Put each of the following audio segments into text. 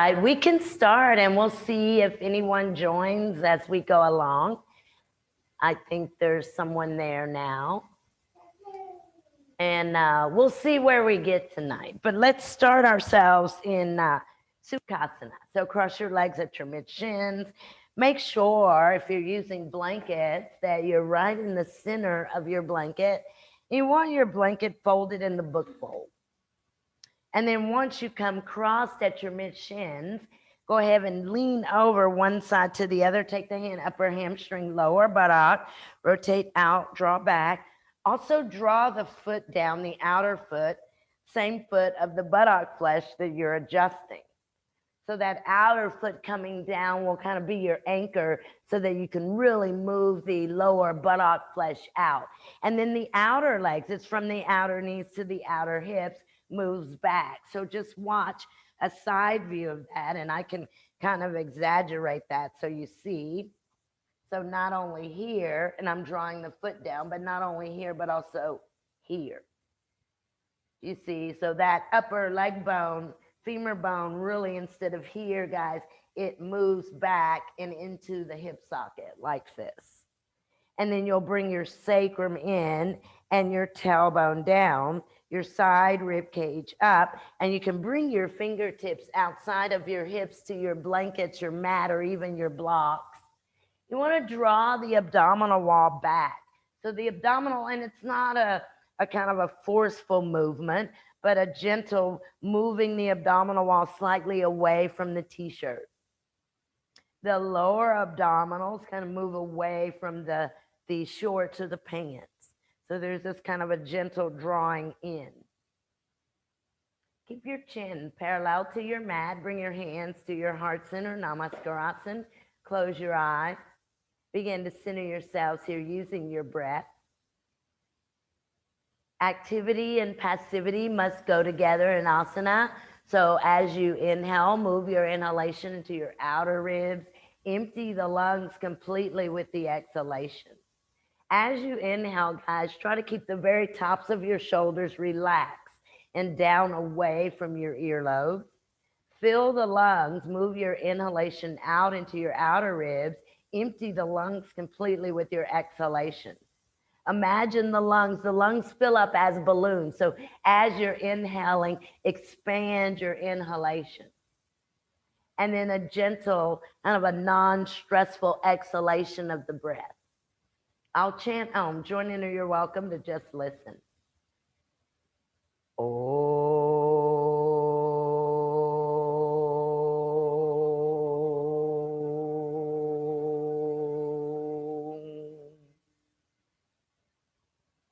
right, we can start and we'll see if anyone joins as we go along. I think there's someone there now. And we'll see where we get tonight. But let's start ourselves in Sukhasana. So cross your legs at your mid-shins. Make sure if you're using blankets that you're right in the center of your blanket. You want your blanket folded in the book fold. And then once you come crossed at your mid-shins, go ahead and lean over one side to the other. Take the hand, upper hamstring, lower buttock. Rotate out, draw back. Also draw the foot down, the outer foot, same foot of the buttock flesh that you're adjusting. So that outer foot coming down will kind of be your anchor so that you can really move the lower buttock flesh out. And then the outer legs, it's from the outer knees to the outer hips, moves back. So just watch a side view of that, and I can kind of exaggerate that so you see. So not only here, and I'm drawing the foot down, but not only here, but also here. You see, so that upper leg bone, femur bone, really instead of here, guys, it moves back and into the hip socket like this. And then you'll bring your sacrum in and your tailbone down, your side rib cage up, and you can bring your fingertips outside of your hips to your blankets, your mat, or even your blocks. You want to draw the abdominal wall back. So the abdominal, and it's not a kind of a forceful movement, but a gentle moving the abdominal wall slightly away from the t-shirt. The lower abdominals kind of move away from the shorts or the pants. So there's this kind of a gentle drawing in. Keep your chin parallel to your mat. Bring your hands to your heart center, Namaskarasana. Close your eyes. Begin to center yourselves here using your breath. Activity and passivity must go together in asana. So as you inhale, move your inhalation into your outer ribs. Empty the lungs completely with the exhalation. As you inhale, guys, try to keep the very tops of your shoulders relaxed and down away from your earlobes. Fill the lungs, move your inhalation out into your outer ribs. Empty the lungs completely with your exhalation. Imagine the lungs fill up as balloons. So as you're inhaling, expand your inhalation. And then a gentle, kind of a non-stressful exhalation of the breath. I'll chant Om. Join in or you're welcome to just listen.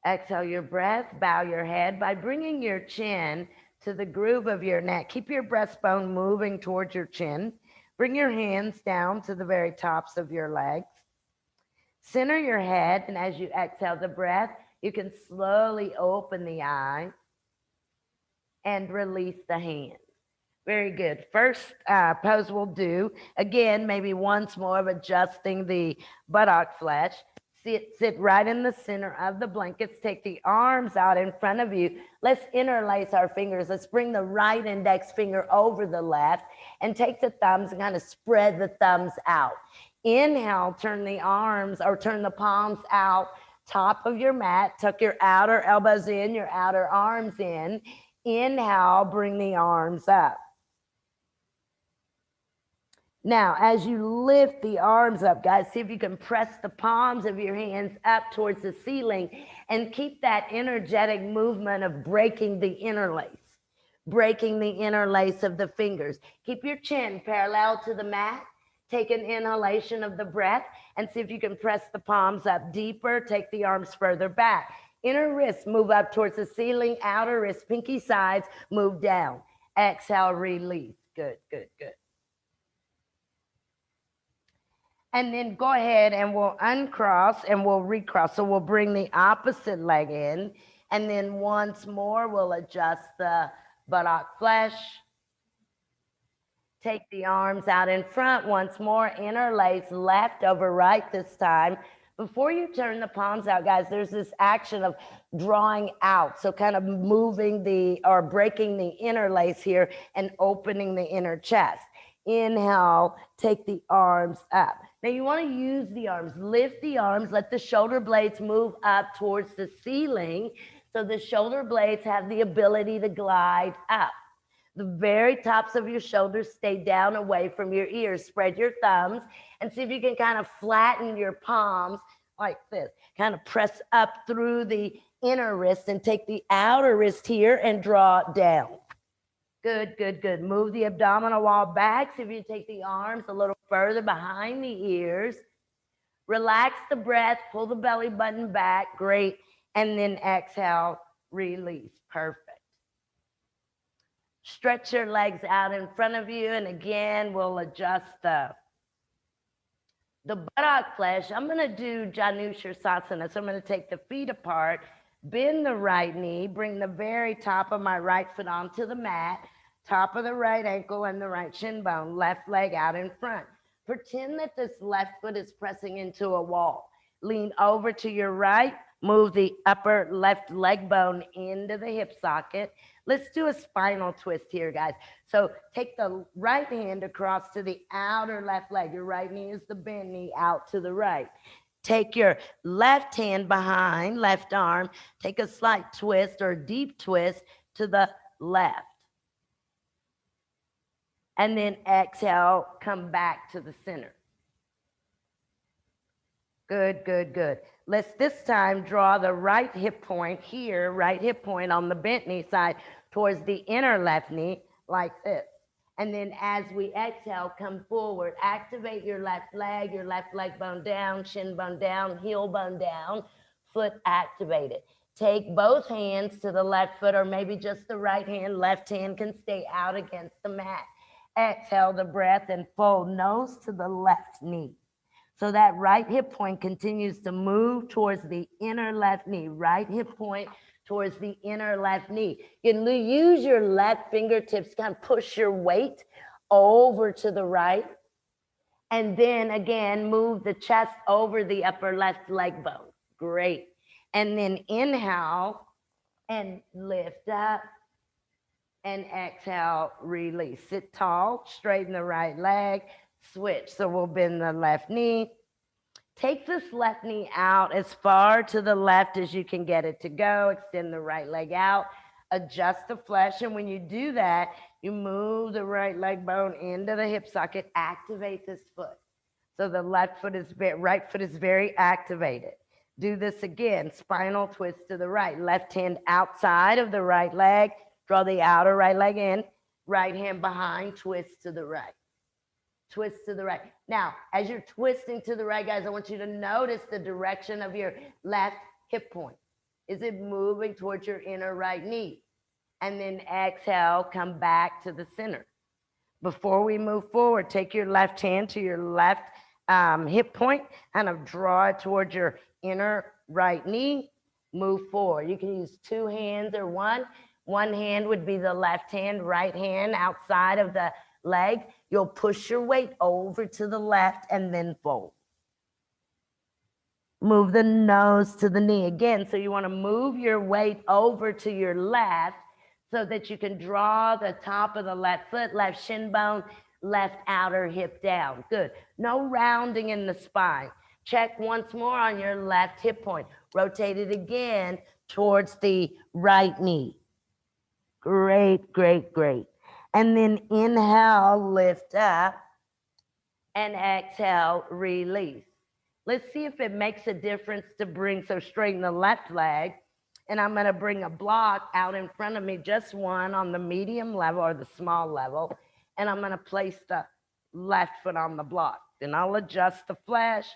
Exhale your breath, bow your head by bringing your chin to the groove of your neck. Keep your breastbone moving towards your chin. Bring your hands down to the very tops of your legs. Center your head, and as you exhale the breath, you can slowly open the eyes and release the hands. Very good. First pose we'll do, again, maybe once more of adjusting the buttock flesh. Sit right in the center of the blankets. Take the arms out in front of you. Let's interlace our fingers. Let's bring the right index finger over the left and take the thumbs and kind of spread the thumbs out. Inhale, turn the arms or turn the palms out, top of your mat. Tuck your outer elbows in, your outer arms in. Inhale, bring the arms up. Now, as you lift the arms up, guys, see if you can press the palms of your hands up towards the ceiling and keep that energetic movement of breaking the interlace, breaking the interlace of the fingers. Keep your chin parallel to the mat. Take an inhalation of the breath and see if you can press the palms up deeper. Take the arms further back. Inner wrists move up towards the ceiling. Outer wrists, pinky sides, move down. Exhale, release. Good, good, good. And then go ahead and we'll uncross and we'll recross. So we'll bring the opposite leg in. And then once more, we'll adjust the buttock flesh. Take the arms out in front once more. Interlace left over right this time. Before you turn the palms out, guys, there's this action of drawing out. So kind of moving or breaking the interlace here and opening the inner chest. Inhale, take the arms up. Now you want to use the arms, lift the arms, let the shoulder blades move up towards the ceiling so the shoulder blades have the ability to glide up. The very tops of your shoulders stay down away from your ears. Spread your thumbs and see if you can kind of flatten your palms like this. Kind of press up through the inner wrist and take the outer wrist here and draw down. Good, good, good. Move the abdominal wall back. See if you take the arms a little further behind the ears. Relax the breath. Pull the belly button back. Great. And then exhale, release. Perfect. Stretch your legs out in front of you. And again, we'll adjust the buttock flesh. I'm going to do Janushirasana. So I'm going to take the feet apart, bend the right knee, bring the very top of my right foot onto the mat, top of the right ankle and the right shin bone, left leg out in front. Pretend that this left foot is pressing into a wall. Lean over to your right, move the upper left leg bone into the hip socket. Let's do a spinal twist here, guys. So take the right hand across to the outer left leg. Your right knee is the bent knee out to the right. Take your left hand behind, left arm. Take a slight twist or deep twist to the left. And then exhale, come back to the center. Good, good, good. Let's this time draw the right hip point here, right hip point on the bent knee side towards the inner left knee like this. And then as we exhale, come forward, activate your left leg bone down, shin bone down, heel bone down, foot activated. Take both hands to the left foot or maybe just the right hand. Left hand can stay out against the mat. Exhale the breath and fold nose to the left knee. So that right hip point continues to move towards the inner left knee. Right hip point towards the inner left knee. You can use your left fingertips to kind of push your weight over to the right. And then again, move the chest over the upper left leg bone. Great. And then inhale and lift up. And exhale, release. Sit tall, straighten the right leg, switch. So we'll bend the left knee. Take this left knee out as far to the left as you can get it to go. Extend the right leg out. Adjust the flesh. And when you do that, you move the right leg bone into the hip socket. Activate this foot. So the right foot is very activated. Do this again. Spinal twist to the right. Left hand outside of the right leg. Draw the outer right leg in, right hand behind, twist to the right. Twist to the right. Now, as you're twisting to the right, guys, I want you to notice the direction of your left hip point. Is it moving towards your inner right knee? And then exhale, come back to the center. Before we move forward, take your left hand to your left hip point, kind of draw it towards your inner right knee, move forward. You can use two hands or one. One hand would be the left hand, right hand outside of the leg. You'll push your weight over to the left and then fold. Move the nose to the knee again. So you want to move your weight over to your left so that you can draw the top of the left foot, left shin bone, left outer hip down. Good. No rounding in the spine. Check once more on your left hip point. Rotate it again towards the right knee. Great, great, great. And then inhale, lift up, and exhale, release. Let's see if it makes a difference to bring, so straighten the left leg, and I'm gonna bring a block out in front of me, just one on the medium level or the small level, and I'm gonna place the left foot on the block. Then I'll adjust the flesh,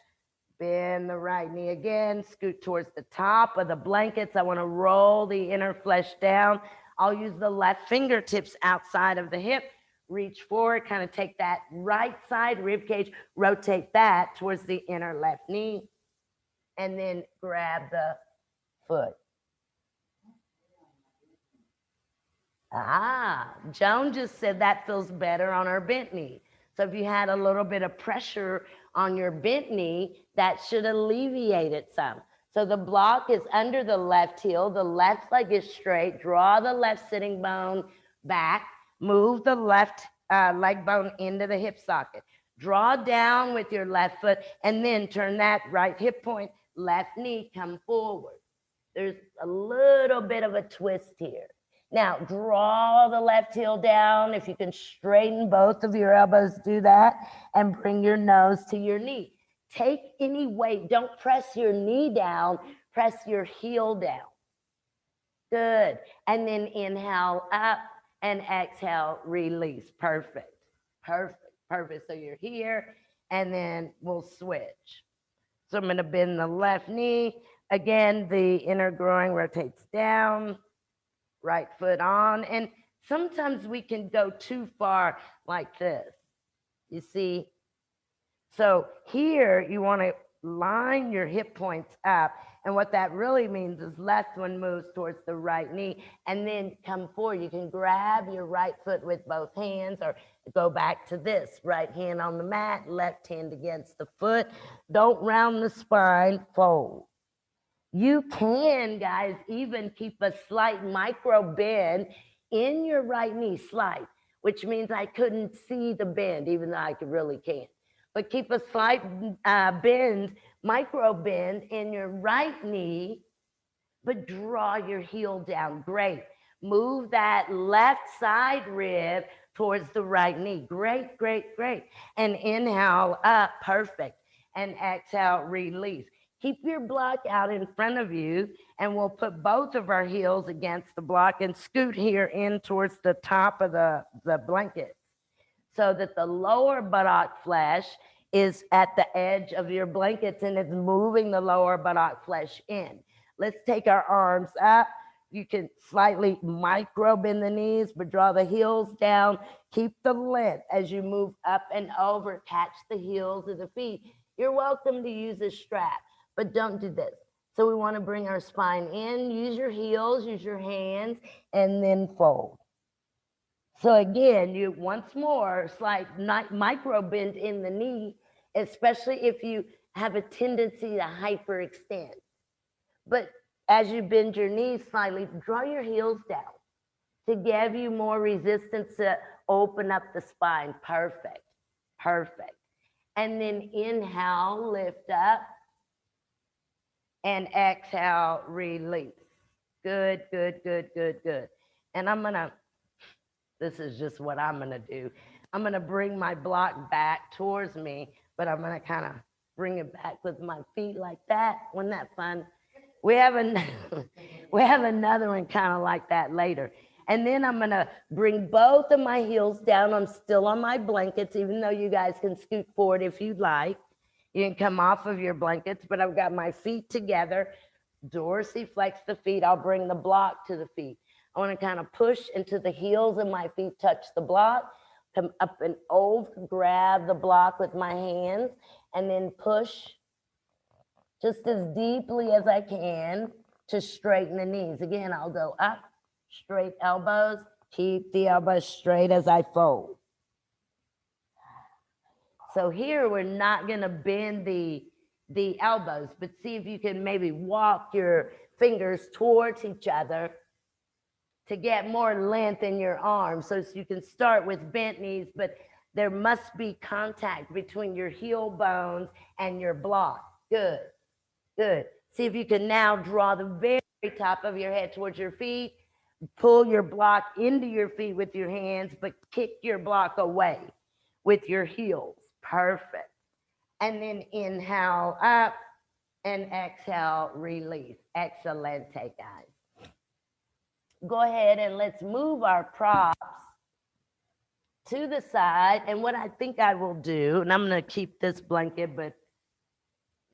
bend the right knee again, scoot towards the top of the blankets. I wanna roll the inner flesh down. I'll use the left fingertips outside of the hip, reach forward, kind of take that right side rib cage, rotate that towards the inner left knee, and then grab the foot. Joan just said that feels better on her bent knee. So if you had a little bit of pressure on your bent knee, that should alleviate it some. So the block is under the left heel, the left leg is straight, draw the left sitting bone back, move the left leg bone into the hip socket. Draw down with your left foot and then turn that right hip point, left knee, come forward. There's a little bit of a twist here. Now, draw the left heel down. If you can straighten both of your elbows, do that, and bring your nose to your knee. Take any weight. Don't press your knee down. Press your heel down. Good. And then inhale up and exhale, release. Perfect. Perfect. Perfect. So you're here, and then we'll switch. So I'm going to bend the left knee. Again, the inner groin rotates down, right foot on. And sometimes we can go too far like this. You see? So here you want to line your hip points up. And what that really means is left one moves towards the right knee and then come forward. You can grab your right foot with both hands or go back to this. Right hand on the mat, left hand against the foot. Don't round the spine, fold. You can, guys, even keep a slight micro bend in your right knee, slight, which means I couldn't see the bend, even though I could really can. But keep a slight bend, micro bend in your right knee, but draw your heel down. Great. Move that left side rib towards the right knee. Great, great, great. And inhale up, perfect. And exhale, release. Keep your block out in front of you, and we'll put both of our heels against the block and scoot here in towards the top of the blanket, so that the lower buttock flesh is at the edge of your blankets and it's moving the lower buttock flesh in. Let's take our arms up. You can slightly micro bend the knees, but draw the heels down. Keep the length as you move up and over. Catch the heels of the feet. You're welcome to use a strap, but don't do this. So we want to bring our spine in. Use your heels, use your hands, and then fold. So again, you once more slight micro bend in the knee, especially if you have a tendency to hyperextend. But as you bend your knees slightly, draw your heels down to give you more resistance to open up the spine. Perfect. Perfect. And then inhale, lift up, and exhale, release. Good, good, good, good, good. And this is just what I'm going to do. I'm going to bring my block back towards me, but I'm going to kind of bring it back with my feet like that. Wasn't that fun? We have another one kind of like that later. And then I'm going to bring both of my heels down. I'm still on my blankets, even though you guys can scoot forward if you'd like. You can come off of your blankets, but I've got my feet together. Dorsiflex the feet. I'll bring the block to the feet. I want to kind of push until the heels of my feet touch the block. Come up and over, grab the block with my hands, and then push just as deeply as I can to straighten the knees. Again, I'll go up, straight elbows, keep the elbows straight as I fold. So here we're not going to bend the elbows, but see if you can maybe walk your fingers towards each other to get more length in your arms. So you can start with bent knees, but there must be contact between your heel bones and your block. Good, good. See if you can now draw the very top of your head towards your feet. Pull your block into your feet with your hands, but kick your block away with your heels. Perfect. And then inhale up and exhale, release. Excelente, guys. Go ahead and let's move our props to the side. And what I think I will do, and I'm going to keep this blanket, but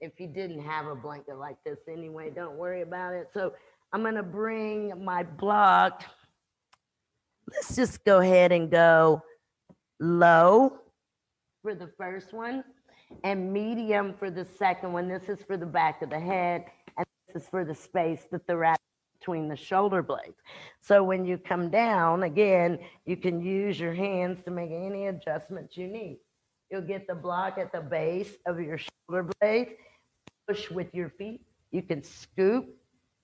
if you didn't have a blanket like this anyway, don't worry about it. So I'm going to bring my block. Let's just go ahead and go low for the first one and medium for the second one. This is for the back of the head, and this is for the space, the thoracic between the shoulder blades. So when you come down, again, you can use your hands to make any adjustments you need. You'll get the block at the base of your shoulder blade. Push with your feet. You can scoop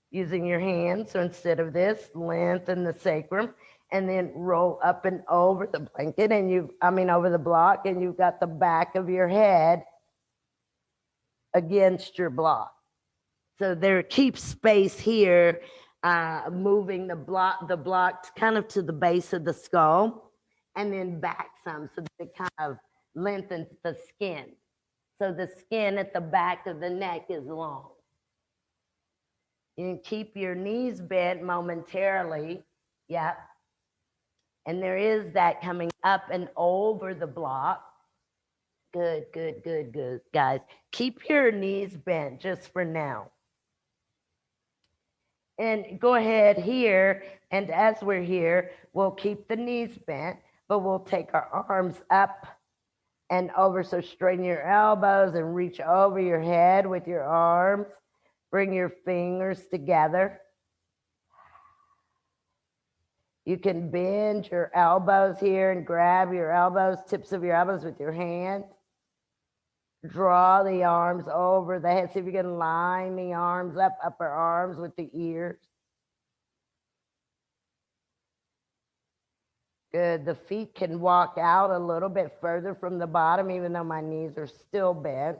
using your hands. So instead of this, lengthen the sacrum and then roll up and over the blanket and over the block, and you've got the back of your head against your block. So there, keep space here, moving the block kind of to the base of the skull, and then back some so that it kind of lengthens the skin. So the skin at the back of the neck is long. You can keep your knees bent momentarily. Yep. And there is that coming up and over the block. Good, good, good, good, guys. Keep your knees bent just for now. And go ahead here, and as we're here, we'll keep the knees bent, but we'll take our arms up and over. So straighten your elbows and reach over your head with your arms. Bring your fingers together. You can bend your elbows here and grab your elbows, tips of your elbows with your hand. Draw the arms over the head. See if you can line the arms up, upper arms with the ears. Good. The feet can walk out a little bit further from the bottom, even though my knees are still bent.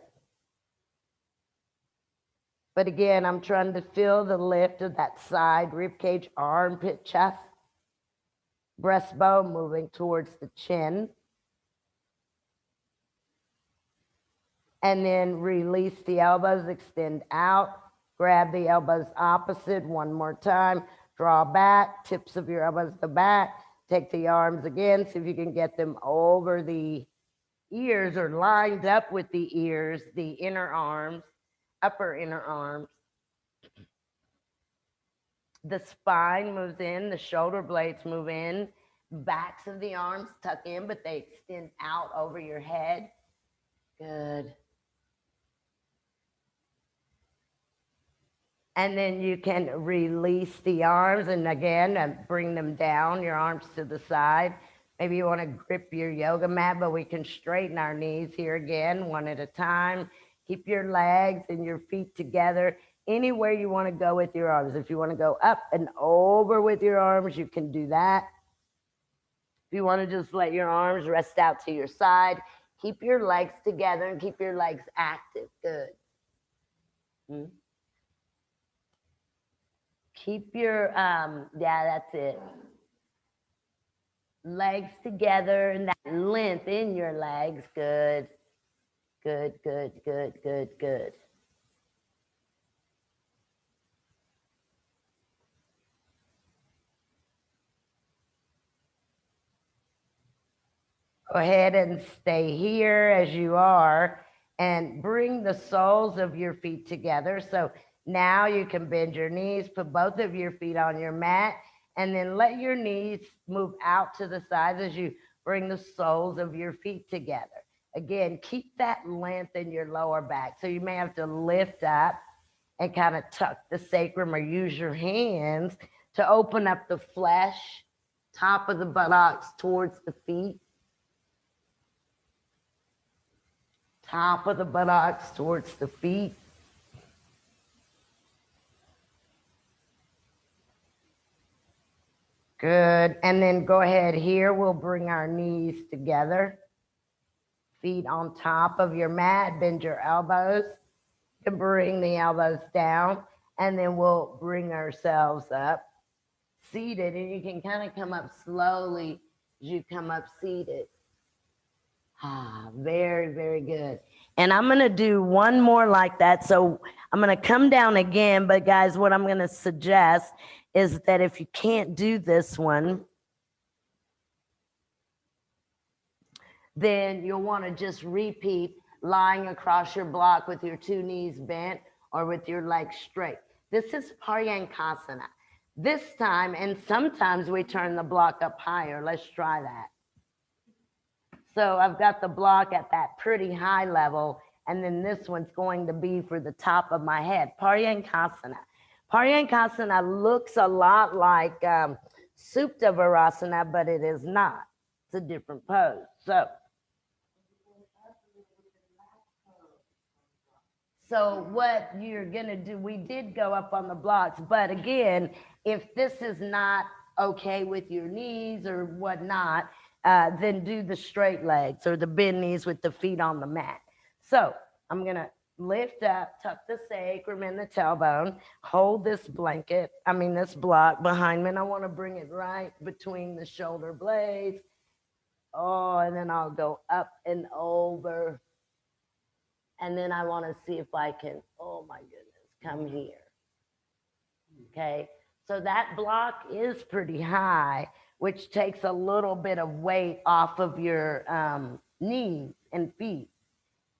But again, I'm trying to feel the lift of that side rib cage, armpit, chest, breastbone moving towards the chin. And then release the elbows, extend out, grab the elbows opposite one more time, draw back, tips of your elbows to the back, take the arms again, see if you can get them over the ears or lined up with the ears, the inner arms, upper inner arms. The spine moves in, the shoulder blades move in, backs of the arms tuck in, but they extend out over your head. Good. And then you can release the arms and again, bring them down, your arms to the side. Maybe you want to grip your yoga mat, but we can straighten our knees here again, one at a time. Keep your legs and your feet together. Anywhere you want to go with your arms. If you want to go up and over with your arms, you can do that. If you want to just let your arms rest out to your side, keep your legs together and keep your legs active. Good. Keep your, yeah, that's it. Legs together and that length in your legs. Good. Good, good, good, good, good. Go ahead and stay here as you are and bring the soles of your feet together. So now you can bend your knees, put both of your feet on your mat, and then let your knees move out to the sides as you bring the soles of your feet together. Again, keep that length in your lower back. So you may have to lift up and kind of tuck the sacrum or use your hands to open up the flesh, top of the buttocks towards the feet. Top of the buttocks towards the feet. Good. And then go ahead here. We'll bring our knees together. Feet on top of your mat. Bend your elbows. You can bring the elbows down. And then we'll bring ourselves up. Seated. And you can kind of come up slowly as you come up seated. Very, very good. And I'm going to do one more like that. So I'm going to come down again. But guys, what I'm going to suggest is that if you can't do this one, then you'll want to just repeat lying across your block with your two knees bent or with your legs straight. This is Paryankasana. This time, and sometimes we turn the block up higher. Let's try that. So I've got the block at that pretty high level, and then this one's going to be for the top of my head, Paryankasana. Paryankasana looks a lot like Supta Virasana, but it is not. It's a different pose. So what you're going to do, we did go up on the blocks, but again, if this is not okay with your knees or whatnot, then do the straight legs or the bend knees with the feet on the mat. So I'm going to lift up, tuck the sacrum and the tailbone, hold this blanket, this block behind me, and I want to bring it right between the shoulder blades. Oh, and then I'll go up and over. And then I want to see if I can, oh my goodness, come here. Okay, so that block is pretty high, which takes a little bit of weight off of your knees and feet.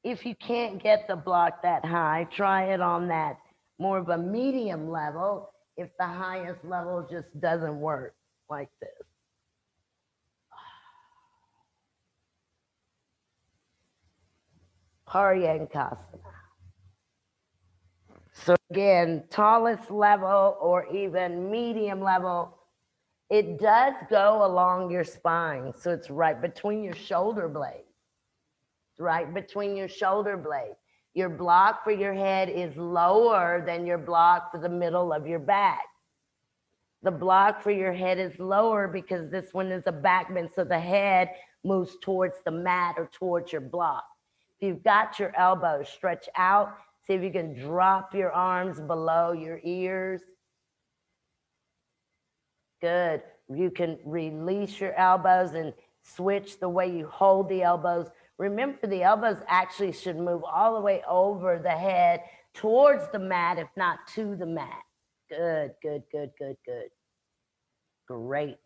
If you can't get the block that high, try it on that more of a medium level if the highest level just doesn't work, like this. Paryankasana. So again, tallest level or even medium level, it does go along your spine. So it's right between your shoulder blades. It's right between your shoulder blades. Your block for your head is lower than your block for the middle of your back. The block for your head is lower because this one is a back bend, so the head moves towards the mat or towards your block. If you've got your elbows, stretch out. See if you can drop your arms below your ears. Good. You can release your elbows and switch the way you hold the elbows. Remember, the elbows actually should move all the way over the head towards the mat, if not to the mat. Good, good, good, good, good. Great.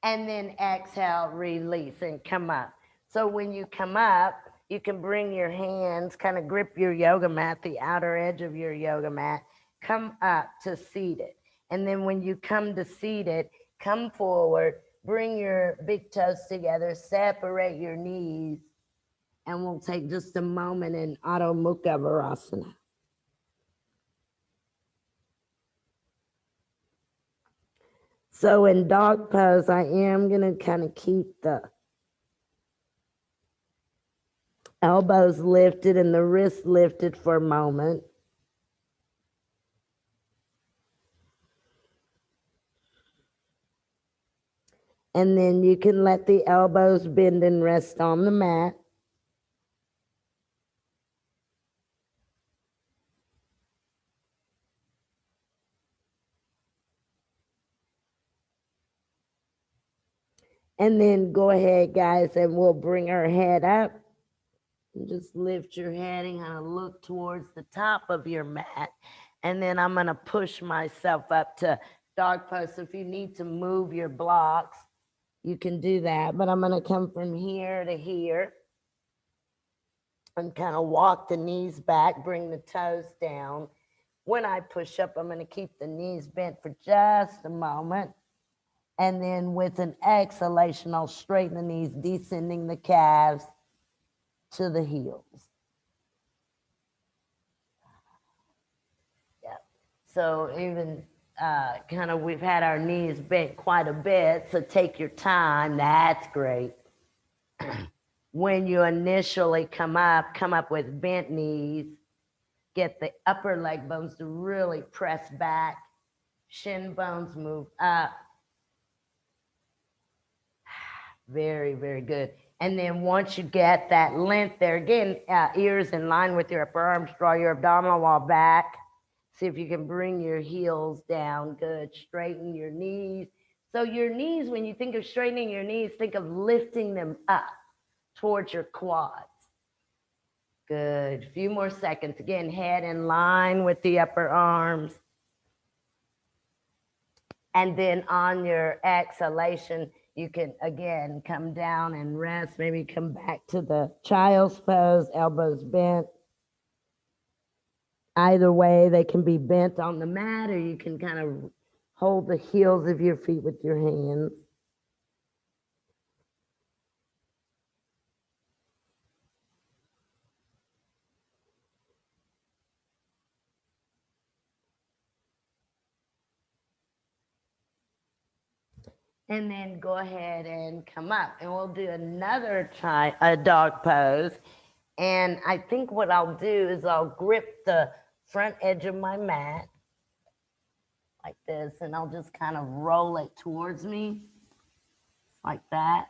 And then exhale, release, and come up. So when you come up, you can bring your hands, kind of grip your yoga mat, the outer edge of your yoga mat, come up to seated. And then when you come to seated, come forward, bring your big toes together, separate your knees, and we'll take just a moment in Adho Mukha Virasana. So in dog pose, I am going to kind of keep the elbows lifted and the wrists lifted for a moment. And then you can let the elbows bend and rest on the mat. And then go ahead, guys, and we'll bring our head up. And just lift your head and kind of look towards the top of your mat. And then I'm going to push myself up to dog pose. So if you need to move your blocks, you can do that. But I'm going to come from here to here and kind of walk the knees back, bring the toes down. When I push up, I'm going to keep the knees bent for just a moment. And then with an exhalation, I'll straighten the knees, descending the calves to the heels. Yeah. So even kind of we've had our knees bent quite a bit, so take your time. That's great. When you initially come up with bent knees. Get the upper leg bones to really press back. Shin bones move up. Very, very good. And then once you get that length there, again, ears in line with your upper arms, draw your abdominal wall back. See if you can bring your heels down. Good. Straighten your knees. So your knees, when you think of straightening your knees, think of lifting them up towards your quads. Good. A few more seconds. Again, head in line with the upper arms. And then on your exhalation, you can, again, come down and rest. Maybe come back to the child's pose, elbows bent. Either way, they can be bent on the mat, or you can kind of hold the heels of your feet with your hands. And then go ahead and come up, and we'll do another a dog pose. And I think what I'll do is I'll grip the front edge of my mat, like this, and I'll just kind of roll it towards me like that.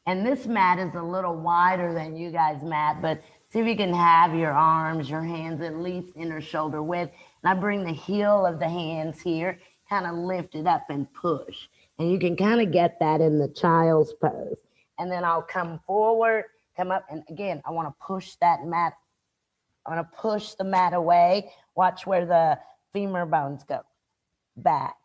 And this mat is a little wider than you guys' mat, but see if you can have your arms, your hands at least inner shoulder width. And I bring the heel of the hands here, kind of lift it up and push. And you can kind of get that in the child's pose. And then I'll come forward, come up, and again, I want to push that mat. I want to push the mat away. Watch where the femur bones go. Back.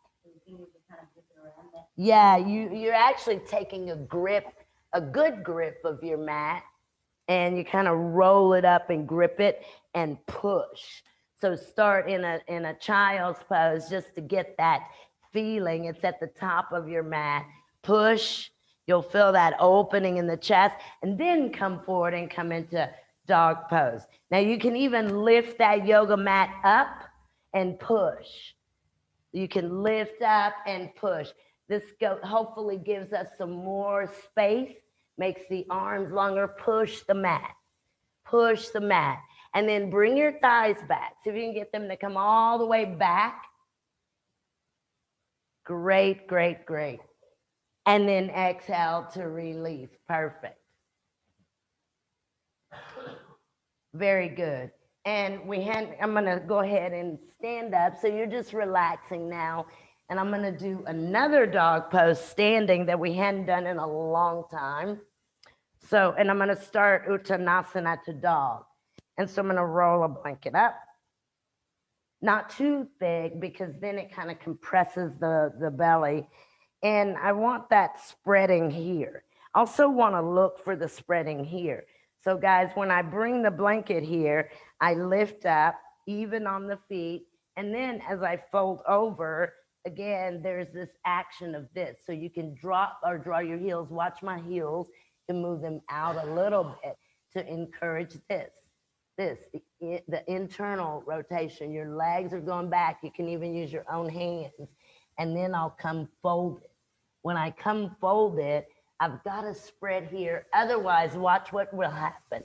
Yeah, you're actually taking a grip, a good grip of your mat, and you kind of roll it up and grip it and push. So start in a child's pose just to get that feeling. It's at the top of your mat. Push. You'll feel that opening in the chest, and then come forward and come into dog pose. Now you can even lift that yoga mat up and push. You can lift up and push. This hopefully gives us some more space, makes the arms longer. Push the mat. Push the mat. And then bring your thighs back. See if you can get them to come all the way back. Great, great, great. And then exhale to release. Perfect. Very good. And I'm going to go ahead and stand up. So you're just relaxing now. And I'm going to do another dog pose standing that we hadn't done in a long time. So, and I'm going to start Uttanasana to dog. And so I'm going to roll a blanket up. Not too thick because then it kind of compresses the belly. And I want that spreading here. Also want to look for the spreading here. So guys, when I bring the blanket here, I lift up even on the feet. And then as I fold over, again, there's this action of this. So you can drop or draw your heels. Watch my heels to move them out a little bit to encourage the internal rotation. Your legs are going back. You can even use your own hands. And then I'll come folded. When I come folded, I've got to spread here. Otherwise, watch what will happen.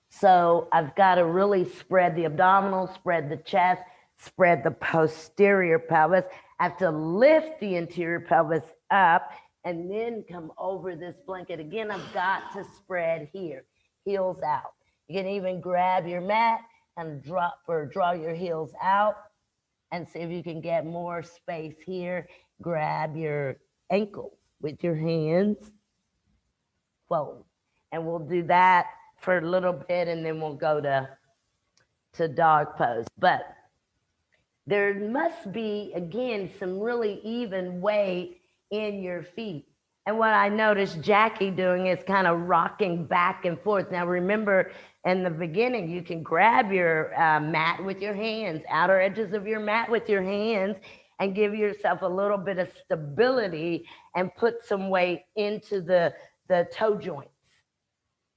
So I've got to really spread the abdominals, spread the chest, spread the posterior pelvis. I have to lift the interior pelvis up and then come over this blanket. Again, I've got to spread here, heels out. You can even grab your mat and drop or draw your heels out and see if you can get more space here. Grab your ankles with your hands, fold. And we'll do that for a little bit and then we'll go to dog pose. But there must be, again, some really even weight in your feet. And what I noticed Jackie doing is kind of rocking back and forth. Now, remember, in the beginning, you can grab your mat with your hands, outer edges of your mat with your hands, and give yourself a little bit of stability and put some weight into the toe joints,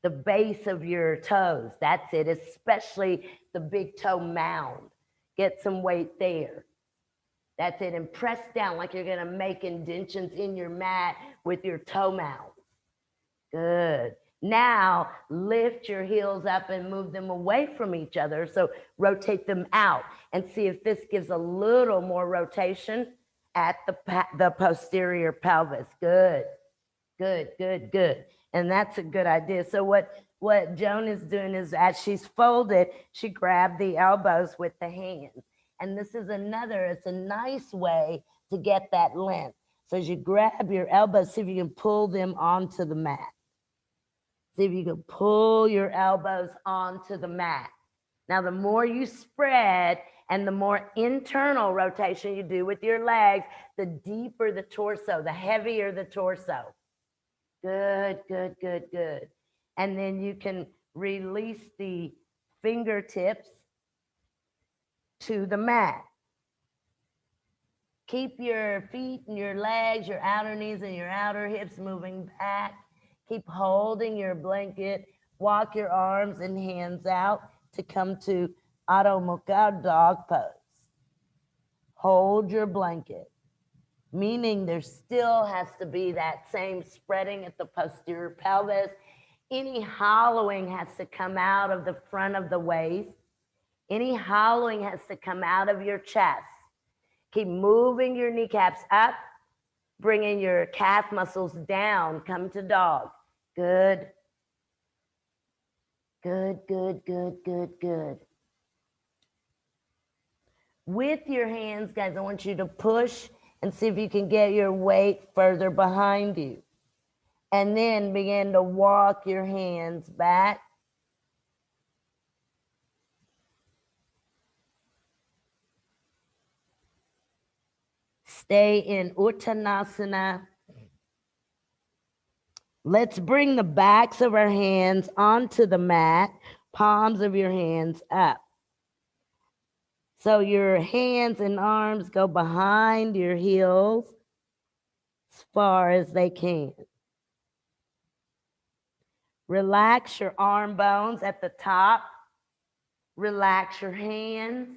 the base of your toes. That's it, especially the big toe mound. Get some weight there. That's it. And press down like you're going to make indentions in your mat with your toe mounds. Good. Now, lift your heels up and move them away from each other. So rotate them out and see if this gives a little more rotation at the posterior pelvis. Good, good, good, good. And that's a good idea. So what Joan is doing is as she's folded, she grabbed the elbows with the hands. And this is it's a nice way to get that length. So as you grab your elbows, see if you can pull them onto the mat. See if you can pull your elbows onto the mat. Now, the more you spread and the more internal rotation you do with your legs, the deeper the torso, the heavier the torso. Good, good, good, good. And then you can release the fingertips to the mat. Keep your feet and your legs, your outer knees and your outer hips moving back. Keep holding your blanket. Walk your arms and hands out to come to Adho Mukha dog pose. Hold your blanket, meaning there still has to be that same spreading at the posterior pelvis. Any hollowing has to come out of the front of the waist. Any hollowing has to come out of your chest. Keep moving your kneecaps up, bringing your calf muscles down. Come to dog. Good. Good, good, good, good, good. With your hands, guys, I want you to push and see if you can get your weight further behind you. And then begin to walk your hands back. Stay in Uttanasana. Let's bring the backs of our hands onto the mat, palms of your hands up. So your hands and arms go behind your heels as far as they can. Relax your arm bones at the top. Relax your hands.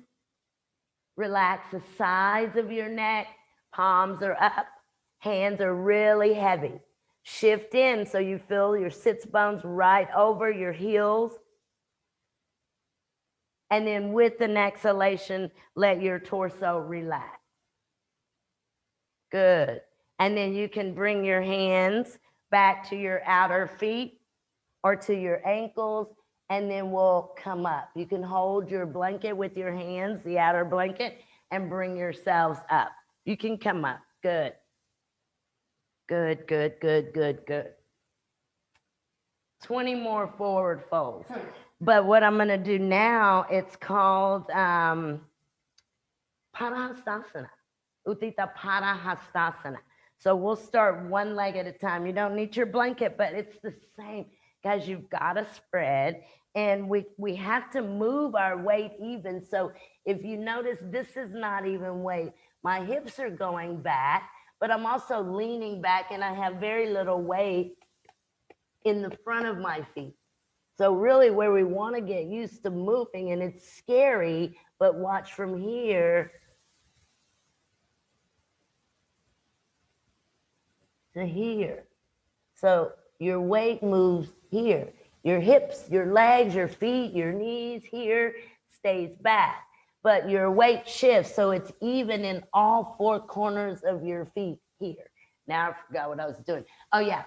Relax the sides of your neck. Palms are up. Hands are really heavy. Shift in so you feel your sits bones right over your heels. And then with an exhalation, let your torso relax. Good. And then you can bring your hands back to your outer feet or to your ankles, and then we'll come up. You can hold your blanket with your hands, the outer blanket, and bring yourselves up. You can come up. Good. Good, good, good, good, good. 20 more forward folds. But what I'm going to do now, it's called Parahastasana. Uttita Parahastasana. So we'll start one leg at a time. You don't need your blanket, but it's the same. Guys, you've got to spread. And we have to move our weight even. So if you notice, this is not even weight. My hips are going back, but I'm also leaning back, and I have very little weight in the front of my feet. So really where we want to get used to moving, and it's scary, but watch from here to here. So your weight moves here. Your hips, your legs, your feet, your knees here stays back. But your weight shifts, so it's even in all four corners of your feet here. Now I forgot what I was doing. Oh yeah.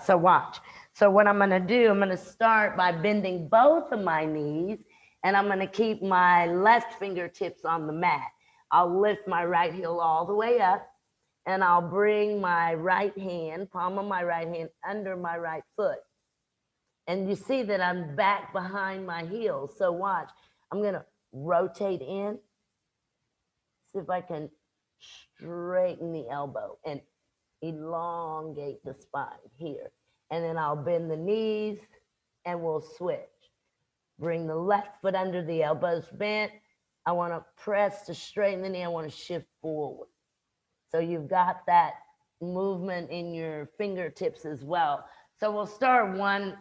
So watch. So what I'm going to do, I'm going to start by bending both of my knees, and I'm going to keep my left fingertips on the mat. I'll lift my right heel all the way up, and I'll bring my right hand, palm of my right hand, under my right foot. And you see that I'm back behind my heels. So watch. I'm going to rotate in. See if I can straighten the elbow and elongate the spine here. And then I'll bend the knees and we'll switch. Bring the left foot under the elbows bent. I want to press to straighten the knee. I want to shift forward. So you've got that movement in your fingertips as well. So we'll start one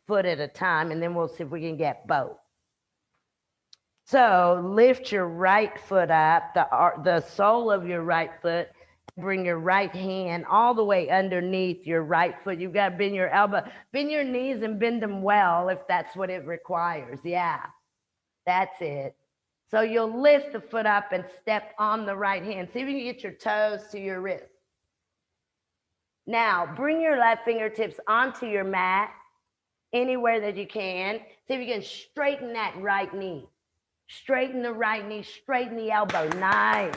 foot at a time, and then we'll see if we can get both. So lift your right foot up, the sole of your right foot. Bring your right hand all the way underneath your right foot. You've got to bend your elbow, bend your knees and bend them well if that's what it requires. Yeah, that's it. So you'll lift the foot up and step on the right hand. See if you can get your toes to your wrist. Now, bring your left fingertips onto your mat anywhere that you can. See if you can straighten that right knee. Straighten the right knee, straighten the elbow. Nice.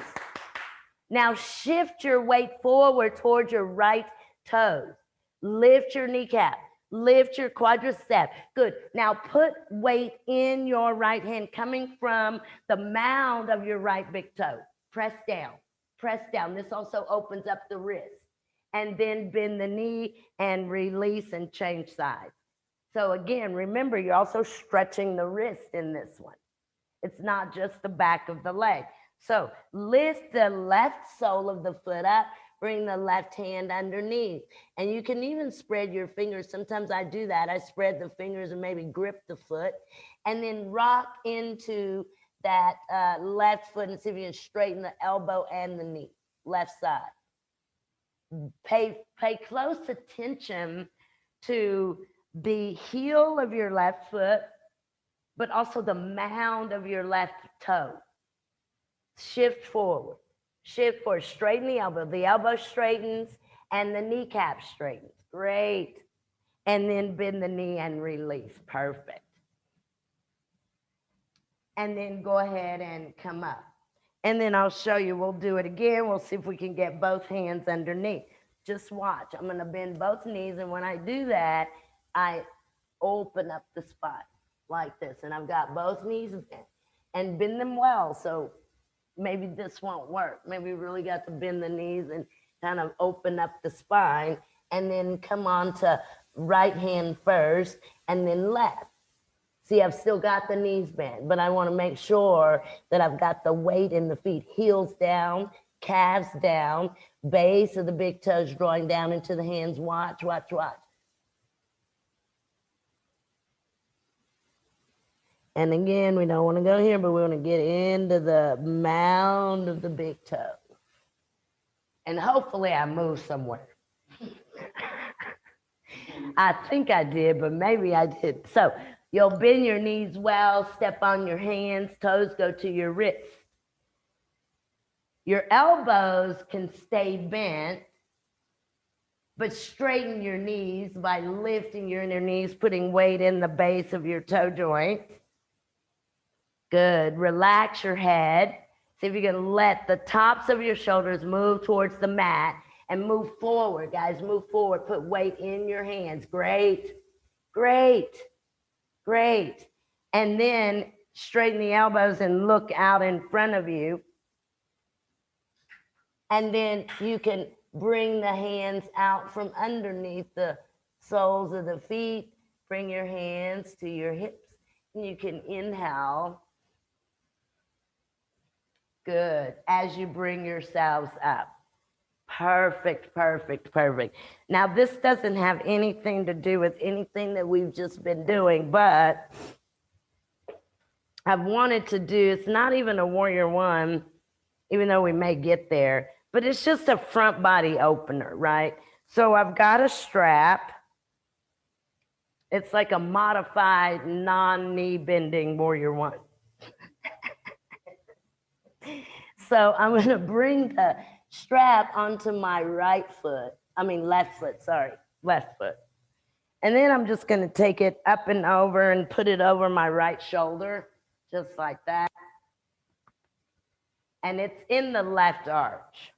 Now shift your weight forward towards your right toes. Lift your kneecap. Lift your quadricep. Good. Now put weight in your right hand coming from the mound of your right big toe. Press down. Press down. This also opens up the wrist. And then bend the knee and release and change sides. So again, remember, you're also stretching the wrist in this one. It's not just the back of the leg. So lift the left sole of the foot up, bring the left hand underneath. And you can even spread your fingers. Sometimes I do that. I spread the fingers and maybe grip the foot and then rock into that left foot and see if you can straighten the elbow and the knee, left side. Pay close attention to the heel of your left foot but also the mound of your left toe. Shift forward. Shift forward. Straighten the elbow. The elbow straightens and the kneecap straightens. Great. And then bend the knee and release. Perfect. And then go ahead and come up. And then I'll show you. We'll do it again. We'll see if we can get both hands underneath. Just watch. I'm going to bend both knees. And when I do that, I open up the spine like this. And I've got both knees bent. And bend them well. So maybe this won't work. Maybe you really got to bend the knees and kind of open up the spine. And then come on to right hand first and then left. See, I've still got the knees bent, but I want to make sure that I've got the weight in the feet. Heels down, calves down, base of the big toes drawing down into the hands. Watch, watch, watch. And again, we don't want to go here, but we want to get into the mound of the big toe. And hopefully I move somewhere. I think I did, but maybe I did. So you'll bend your knees well, step on your hands, toes go to your wrists. Your elbows can stay bent, but straighten your knees by lifting your inner knees, putting weight in the base of your toe joints. Good. Relax your head. See if you can let the tops of your shoulders move towards the mat and move forward, guys. Move forward. Put weight in your hands. Great. Great. Great. And then straighten the elbows and look out in front of you. And then you can bring the hands out from underneath the soles of the feet. Bring your hands to your hips. And you can inhale. Good. As you bring yourselves up. Perfect, perfect, perfect. Now, this doesn't have anything to do with anything that we've just been doing, but I've wanted to do, it's not even a warrior one, even though we may get there, but it's just a front body opener, right? So I've got a strap. It's like a modified non-knee bending warrior one. So I'm going to bring the strap onto my left foot, left foot. And then I'm just going to take it up and over and put it over my right shoulder, just like that. And it's in the left arch.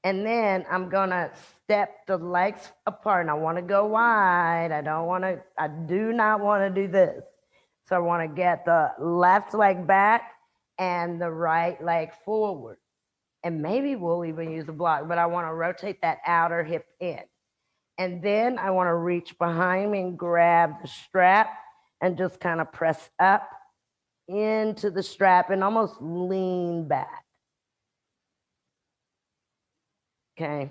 And then I'm going to step the legs apart. And I want to go wide. I do not want to do this. So I want to get the left leg back and the right leg forward. And maybe we'll even use a block, but I want to rotate that outer hip in. And then I want to reach behind me and grab the strap and just kind of press up into the strap and almost lean back. Okay.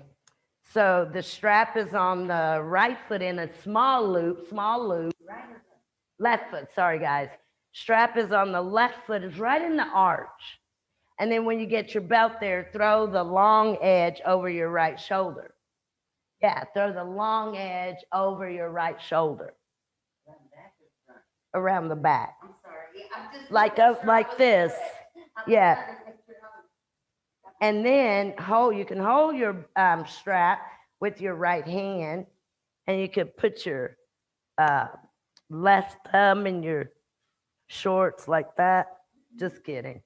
So the strap is on the right foot in a small loop. Left foot, sorry guys. Strap is on the left foot, it's right in the arch. And then when you get your belt there, throw the long edge over your right shoulder. Yeah, throw the long edge over your right shoulder. Around the back. I'm sorry. I'm just like this. Yeah. And then you can hold your strap with your right hand, and you can put your left thumb in your shorts like that. Just kidding.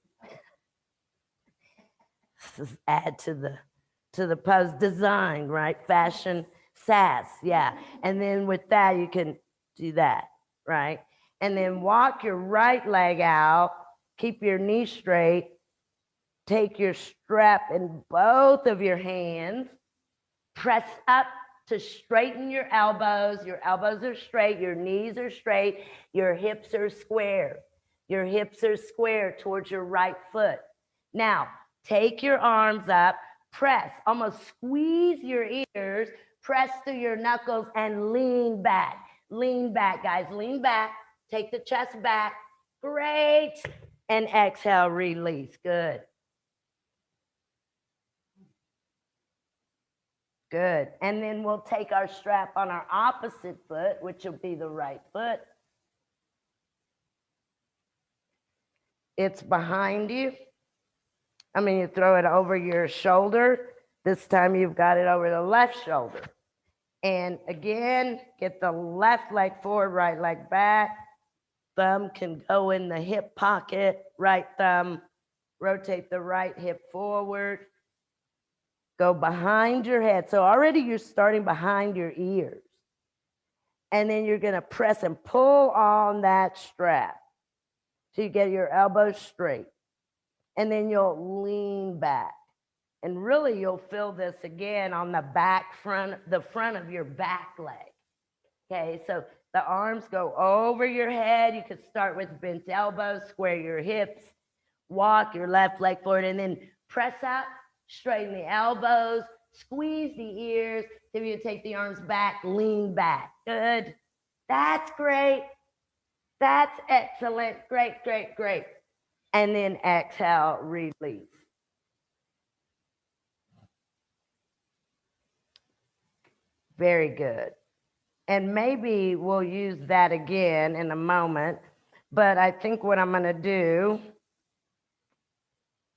Just add to the pose design, right? Fashion, sass, yeah. And then with that, you can do that, right? And then walk your right leg out, keep your knee straight, take your strap in both of your hands, press up to straighten your elbows are straight, your knees are straight, your hips are square. Your hips are square towards your right foot. Now, take your arms up, press, almost squeeze your ears, press through your knuckles and lean back. Lean back, guys, lean back. Take the chest back. Great. And exhale, release. Good. Good. And then we'll take our strap on our opposite foot, which will be the right foot. It's behind you. I mean, you throw it over your shoulder. This time you've got it over the left shoulder. And again, get the left leg forward, right leg back. Thumb can go in the hip pocket, right thumb, rotate the right hip forward, go behind your head. So already you're starting behind your ears. And then you're gonna press and pull on that strap so you get your elbows straight. And then you'll lean back. And really you'll feel this again on the front of your back leg. Okay, so the arms go over your head. You could start with bent elbows, square your hips, walk your left leg forward, and then press out, straighten the elbows, squeeze the ears. Then you take the arms back, lean back. Good. That's great. That's excellent. Great, great, great. And then exhale, release. Very good. And maybe we'll use that again in a moment. But I think what I'm going to do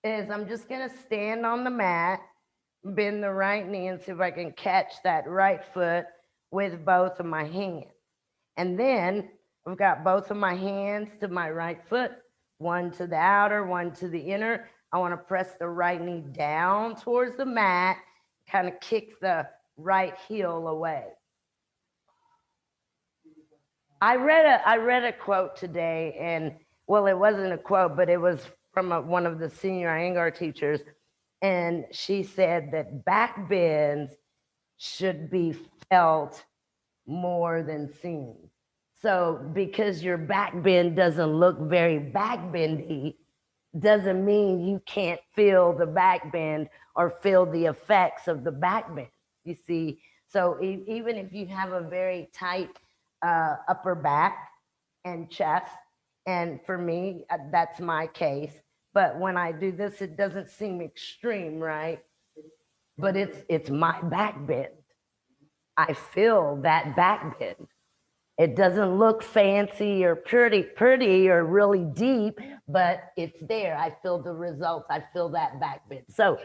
is I'm just going to stand on the mat, bend the right knee, and see if I can catch that right foot with both of my hands. And then I've got both of my hands to my right foot, one to the outer, one to the inner. I want to press the right knee down towards the mat, kind of kick the right heel away. I read a quote today, and well, it wasn't a quote, but it was from one of the senior Iyengar teachers, and she said that back bends should be felt more than seen. So because your back bend doesn't look very back bendy, doesn't mean you can't feel the back bend or feel the effects of the back bend. You see, so even if you have a very tight upper back and chest, and for me, that's my case. But when I do this, it doesn't seem extreme, right? But it's my back bend. I feel that back bend. It doesn't look fancy or pretty or really deep, but it's there. I feel the results. I feel that back bend. So,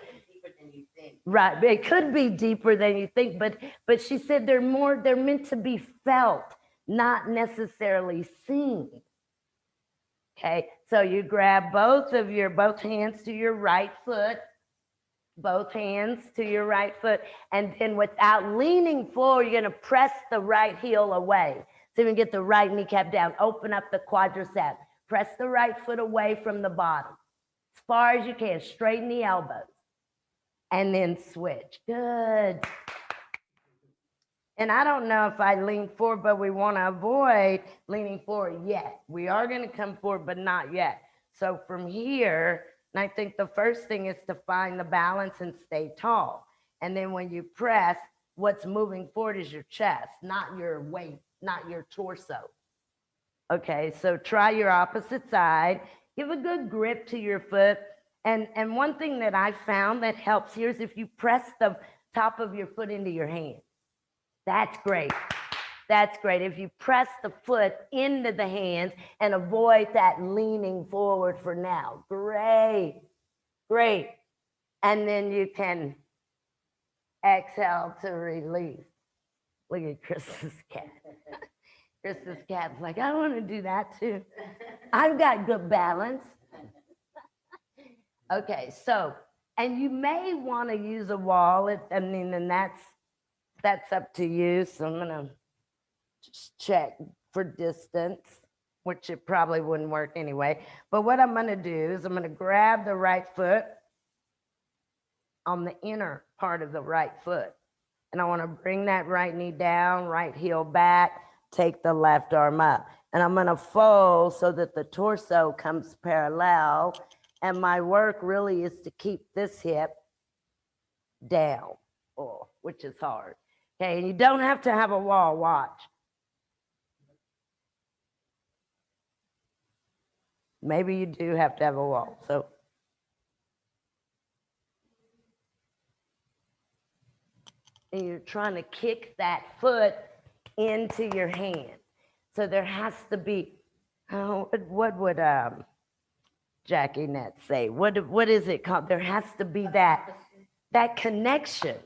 right, it could be deeper than you think, but she said they're meant to be felt, not necessarily seen. Okay, so you grab both hands to your right foot, both hands to your right foot, and then without leaning forward, you're gonna press the right heel away. So you can get the right kneecap down, open up the quadricep, press the right foot away from the bottom, as far as you can, straighten the elbows, and then switch. Good. And I don't know if I lean forward, but we want to avoid leaning forward yet. We are going to come forward, but not yet. So from here, and I think the first thing is to find the balance and stay tall. And then when you press, what's moving forward is your chest, not your weight, not your torso. Okay, so try your opposite side. Give a good grip to your foot. And one thing that I found that helps here is if you press the top of your foot into your hand. That's great. That's great. If you press the foot into the hands and avoid that leaning forward for now. Great. Great. And then you can exhale to release. Look at Chris's cat. Chris's cat's like, I want to do that too. I've got good balance. Okay, so, and you may want to use a wall. And that's up to you. So I'm gonna just check for distance, which it probably wouldn't work anyway. But what I'm gonna do is I'm gonna grab the right foot on the inner part of the right foot. And I wanna bring that right knee down, right heel back, take the left arm up. And I'm gonna fold so that the torso comes parallel. And my work really is to keep this hip down, which is hard. Okay, and you don't have to have a wall, watch. Maybe you do have to have a wall, so. And you're trying to kick that foot into your hand. So there has to be, what would Jackie Net say? What is it called? There has to be that connection,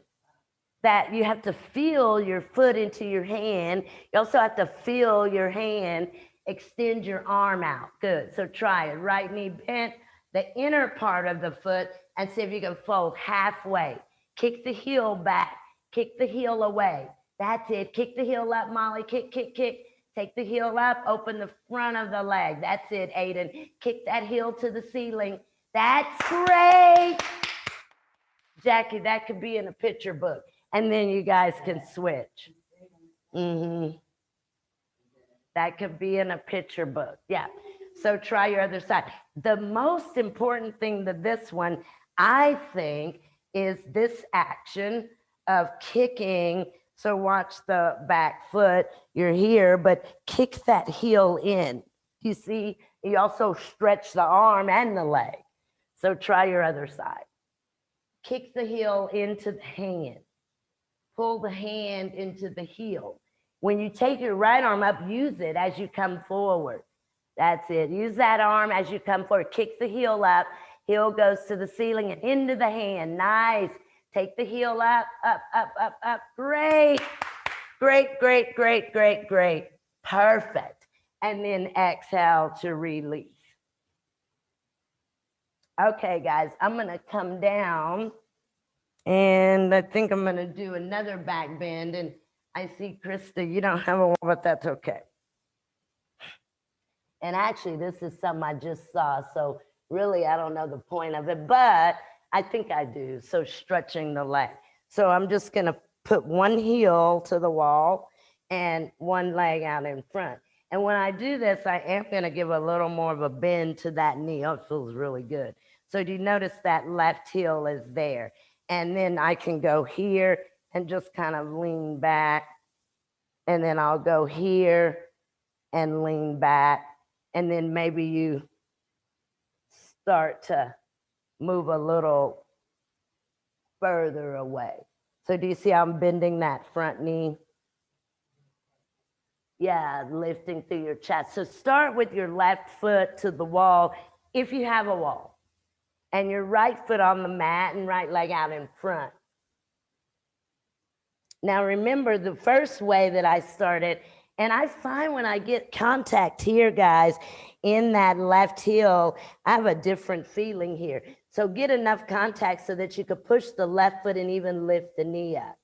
that you have to feel your foot into your hand. You also have to feel your hand extend your arm out. Good. So try it. Right knee bent, the inner part of the foot, and see if you can fold halfway. Kick the heel back. Kick the heel away. That's it. Kick the heel up, Molly. Kick, kick, kick. Take the heel up. Open the front of the leg. That's it, Aiden. Kick that heel to the ceiling. That's great. Jackie, that could be in a picture book. And then you guys can switch. That could be in a picture book. Yeah. So try your other side. The most important thing to this one, I think, is this action of kicking. So watch the back foot. You're here, but kick that heel in. You see, you also stretch the arm and the leg. So try your other side. Kick the heel into the hand. Pull the hand into the heel. When you take your right arm up, use it as you come forward. That's it. Use that arm as you come forward. Kick the heel up. Heel goes to the ceiling and into the hand. Nice. Take the heel up, up, up, up, up. Great. Great, great, great, great, great. Perfect. And then exhale to release. Okay, guys, I'm going to come down. And I think I'm going to do another back bend. And I see, Krista, you don't have a wall, but that's okay. And actually, this is something I just saw. So really, I don't know the point of it, but I think I do. So stretching the leg. So I'm just going to put one heel to the wall and one leg out in front. And when I do this, I am going to give a little more of a bend to that knee. Oh, it feels really good. So do you notice that left heel is there? And then I can go here and just kind of lean back. And then I'll go here and lean back. And then maybe you start to move a little further away. So do you see how I'm bending that front knee? Yeah, lifting through your chest. So start with your left foot to the wall, if you have a wall, and your right foot on the mat and right leg out in front. Now remember the first way that I started, and I find when I get contact here, guys, in that left heel, I have a different feeling here. So get enough contact so that you could push the left foot and even lift the knee up.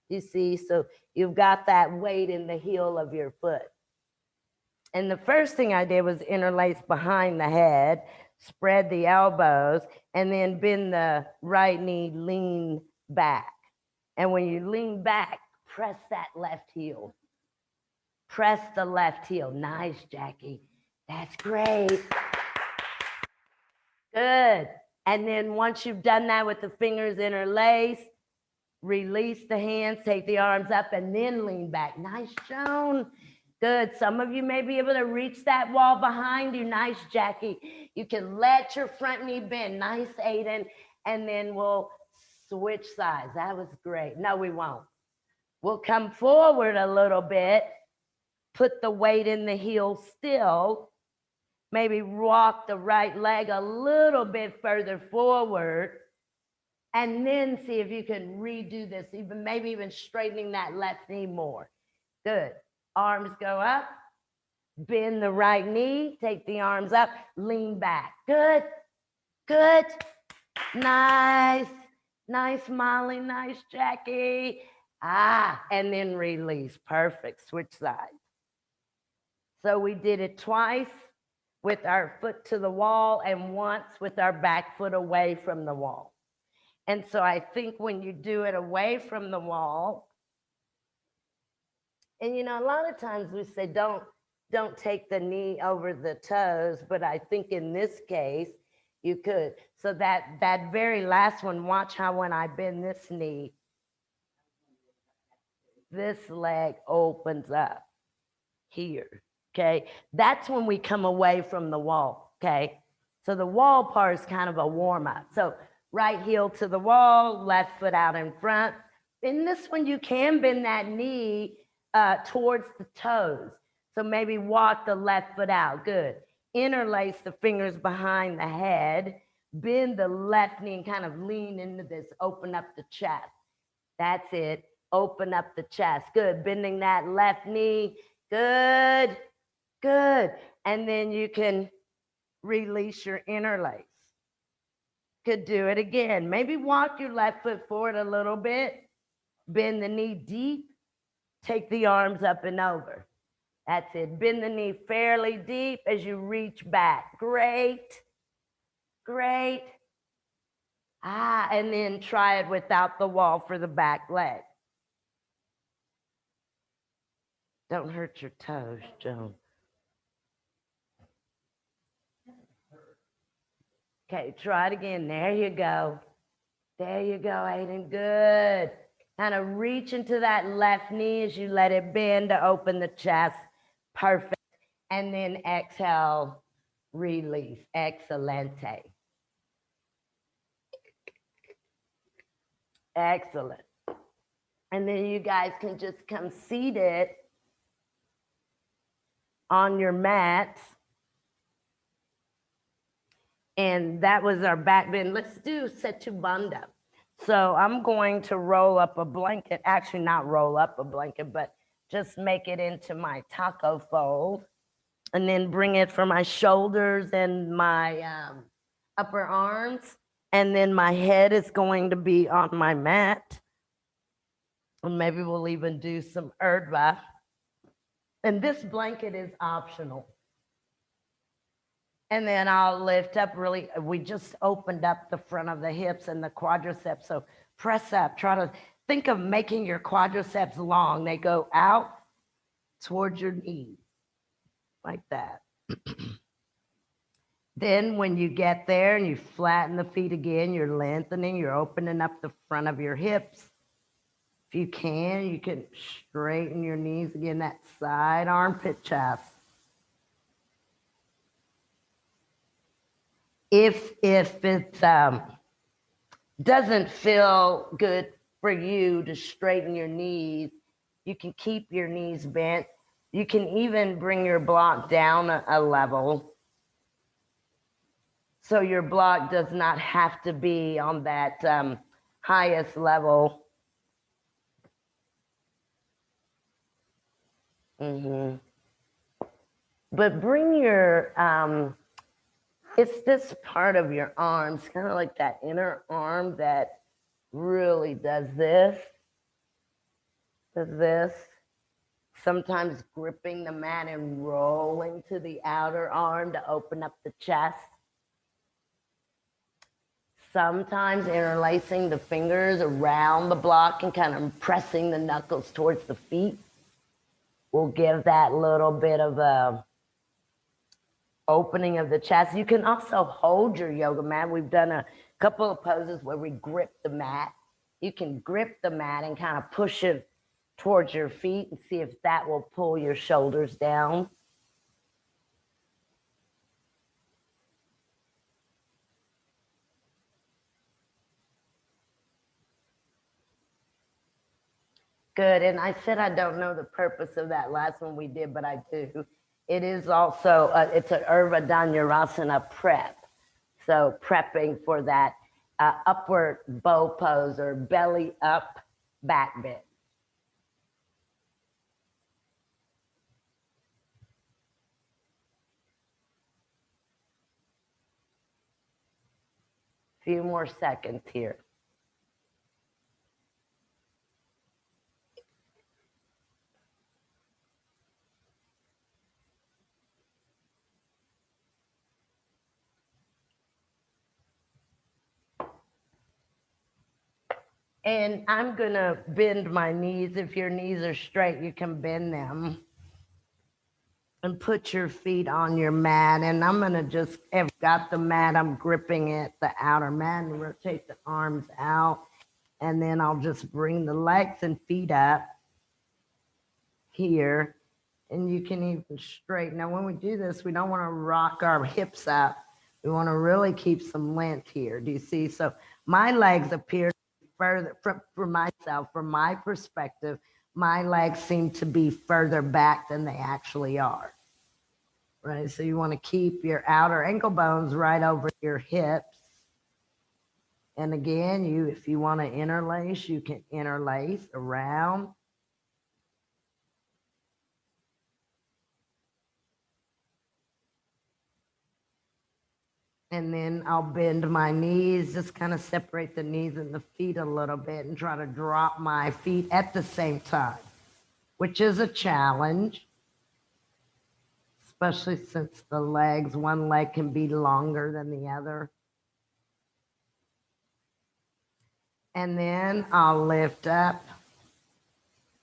You see, so you've got that weight in the heel of your foot. And the first thing I did was interlace behind the head, spread the elbows, and then bend the right knee, lean back. And when you lean back, press that left heel. Press the left heel. Nice, Jackie. That's great. Good. And then once you've done that with the fingers interlaced, release the hands, take the arms up, and then lean back. Nice, Joan. Good. Some of you may be able to reach that wall behind you. Nice, Jackie. You can let your front knee bend. Nice, Aiden. And then we'll switch sides. That was great. No, we won't. We'll come forward a little bit. Put the weight in the heel still. Maybe walk the right leg a little bit further forward. And then see if you can redo this, even maybe even straightening that left knee more. Good. Arms go up. Bend the right knee. Take the arms up. Lean back. Good. Good. Nice. Nice, Molly. Nice, Jackie. And then release. Perfect. Switch sides. So we did it twice with our foot to the wall and once with our back foot away from the wall. And so I think when you do it away from the wall, and you know, a lot of times we say don't take the knee over the toes, but I think in this case you could. So that very last one, watch how when I bend this knee, this leg opens up here. Okay, that's when we come away from the wall. Okay, so the wall part is kind of a warm up. So right heel to the wall, left foot out in front. In this one, you can bend that knee towards the toes. So maybe walk the left foot out. Good. Interlace the fingers behind the head, bend the left knee and kind of lean into this, open up the chest. That's it. Open up the chest. Good. Bending that left knee. Good. Good. And then you can release your interlace. Could do it again. Maybe walk your left foot forward a little bit. Bend the knee deep. Take the arms up and over. That's it. Bend the knee fairly deep as you reach back. Great. Great. And then try it without the wall for the back leg. Don't hurt your toes, Joan. Okay, try it again. There you go. There you go, Aiden. Good. Kind of reach into that left knee as you let it bend to open the chest. Perfect. And then exhale, release. Excelente. Excellent. And then you guys can just come seated on your mats. And that was our back bend. Let's do setu bandha. So I'm going to roll up a blanket, actually not roll up a blanket, but just make it into my taco fold and then bring it for my shoulders and my upper arms. And then my head is going to be on my mat. And maybe we'll even do some urdhva. And this blanket is optional. And then I'll lift up really, we just opened up the front of the hips and the quadriceps. So press up, try to think of making your quadriceps long. They go out towards your knees, like that. Then when you get there and you flatten the feet again, you're lengthening, you're opening up the front of your hips. If you can straighten your knees again, that side armpit chest. If it doesn't feel good for you to straighten your knees, you can keep your knees bent. You can even bring your block down a level. So your block does not have to be on that highest level. But bring your, it's this part of your arms, kind of like that inner arm that really does this, sometimes gripping the mat and rolling to the outer arm to open up the chest. Sometimes interlacing the fingers around the block and kind of pressing the knuckles towards the feet will give that little bit of a opening of the chest. You can also hold your yoga mat. We've done a couple of poses where we grip the mat. You can grip the mat and kind of push it towards your feet and see if that will pull your shoulders down. Good. And I said I don't know the purpose of that last one we did, but I do. It is also, it's an Urdhva Dhanurasana prep. So prepping for that upward bow pose or belly up back bend. Few more seconds here. And I'm gonna bend my knees. If your knees are straight, you can bend them. And put your feet on your mat. And I'm gonna just, I've got the mat, I'm gripping it, the outer mat, and rotate the arms out. And then I'll just bring the legs and feet up here. And you can even straighten. Now, when we do this, we don't wanna rock our hips up. We wanna really keep some length here. Do you see? So my legs appear further, for myself, from my perspective, my legs seem to be further back than they actually are. right? So you want to keep your outer ankle bones right over your hips. And again, if you want to interlace, you can interlace around. And then I'll bend my knees, just kind of separate the knees and the feet a little bit and try to drop my feet at the same time, which is a challenge, especially since the legs, one leg can be longer than the other. And then I'll lift up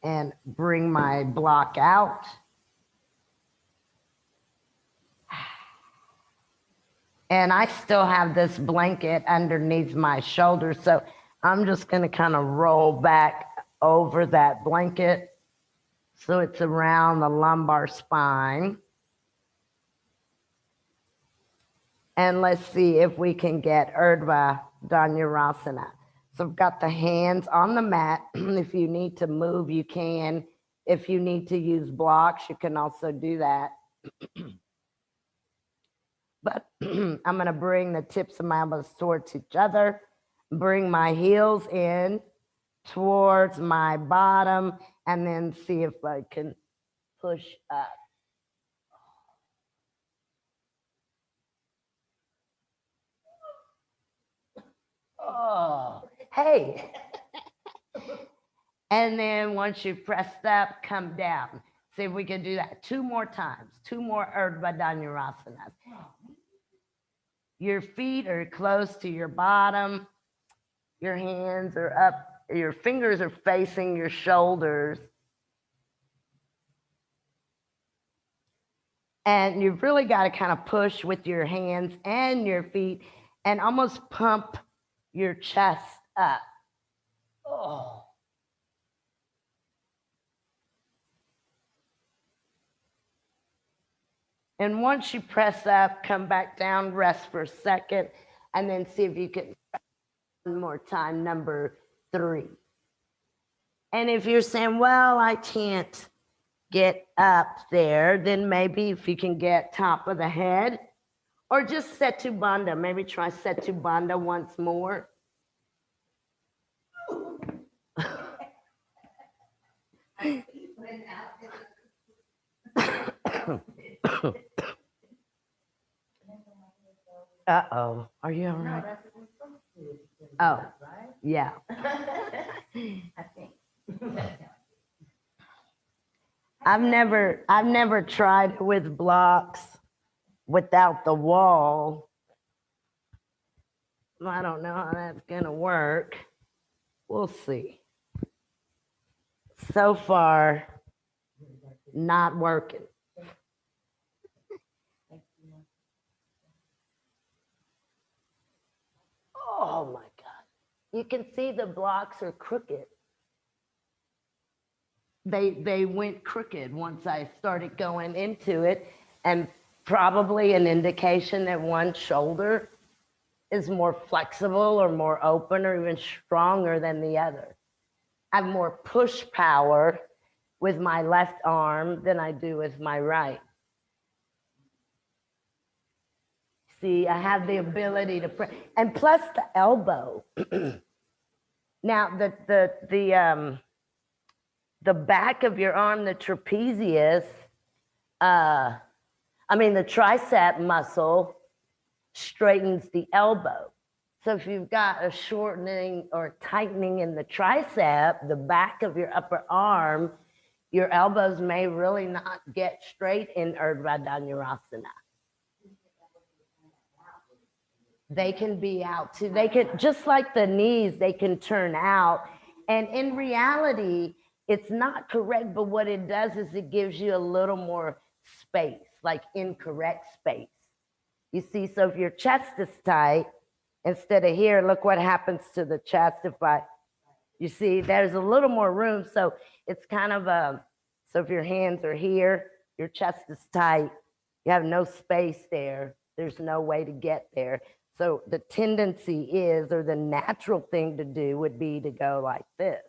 and bring my block out. And I still have this blanket underneath my shoulders, so I'm just going to kind of roll back over that blanket so it's around the lumbar spine. And let's see if we can get Urdhva Dhanurasana. So I've got the hands on the mat. If you need to move, you can. If you need to use blocks, you can also do that. But I'm going to bring the tips of my elbows towards each other, bring my heels in towards my bottom, and then see if I can push up. Oh, hey. And then once you've pressed up, come down. See if we can do that 2 more times, 2 more Urdhva Dhanurasanas. Your feet are close to your bottom. Your hands are up. Your fingers are facing your shoulders. And you've really got to kind of push with your hands and your feet and almost pump your chest up. Oh. And once you press up, come back down, rest for a second, and then see if you can one more time, number 3. And if you're saying, well, I can't get up there, then maybe if you can get top of the head, or just Setu Bandha. Maybe try Setu Bandha once more. Uh-oh. Are you all right? Oh, yeah. I think. I've never tried with blocks without the wall. I don't know how that's gonna work. We'll see. So far, not working. Oh my God. You can see the blocks are crooked. They went crooked once I started going into it, and probably an indication that one shoulder is more flexible or more open or even stronger than the other. I have more push power with my left arm than I do with my right. See, I have the ability to press, and plus the elbow. Now the back of your arm, the trapezius, the tricep muscle straightens the elbow. So if you've got a shortening or tightening in the tricep, the back of your upper arm, your elbows may really not get straight in Urdhva Dhanurasana. They can be out too. They can, just like the knees, they can turn out. And in reality, it's not correct, but what it does is it gives you a little more space, like incorrect space. You see, so if your chest is tight, instead of here, look what happens to the chest you see, there's a little more room. So it's kind of so if your hands are here, your chest is tight, you have no space there, there's no way to get there. So the tendency is, or the natural thing to do would be to go like this.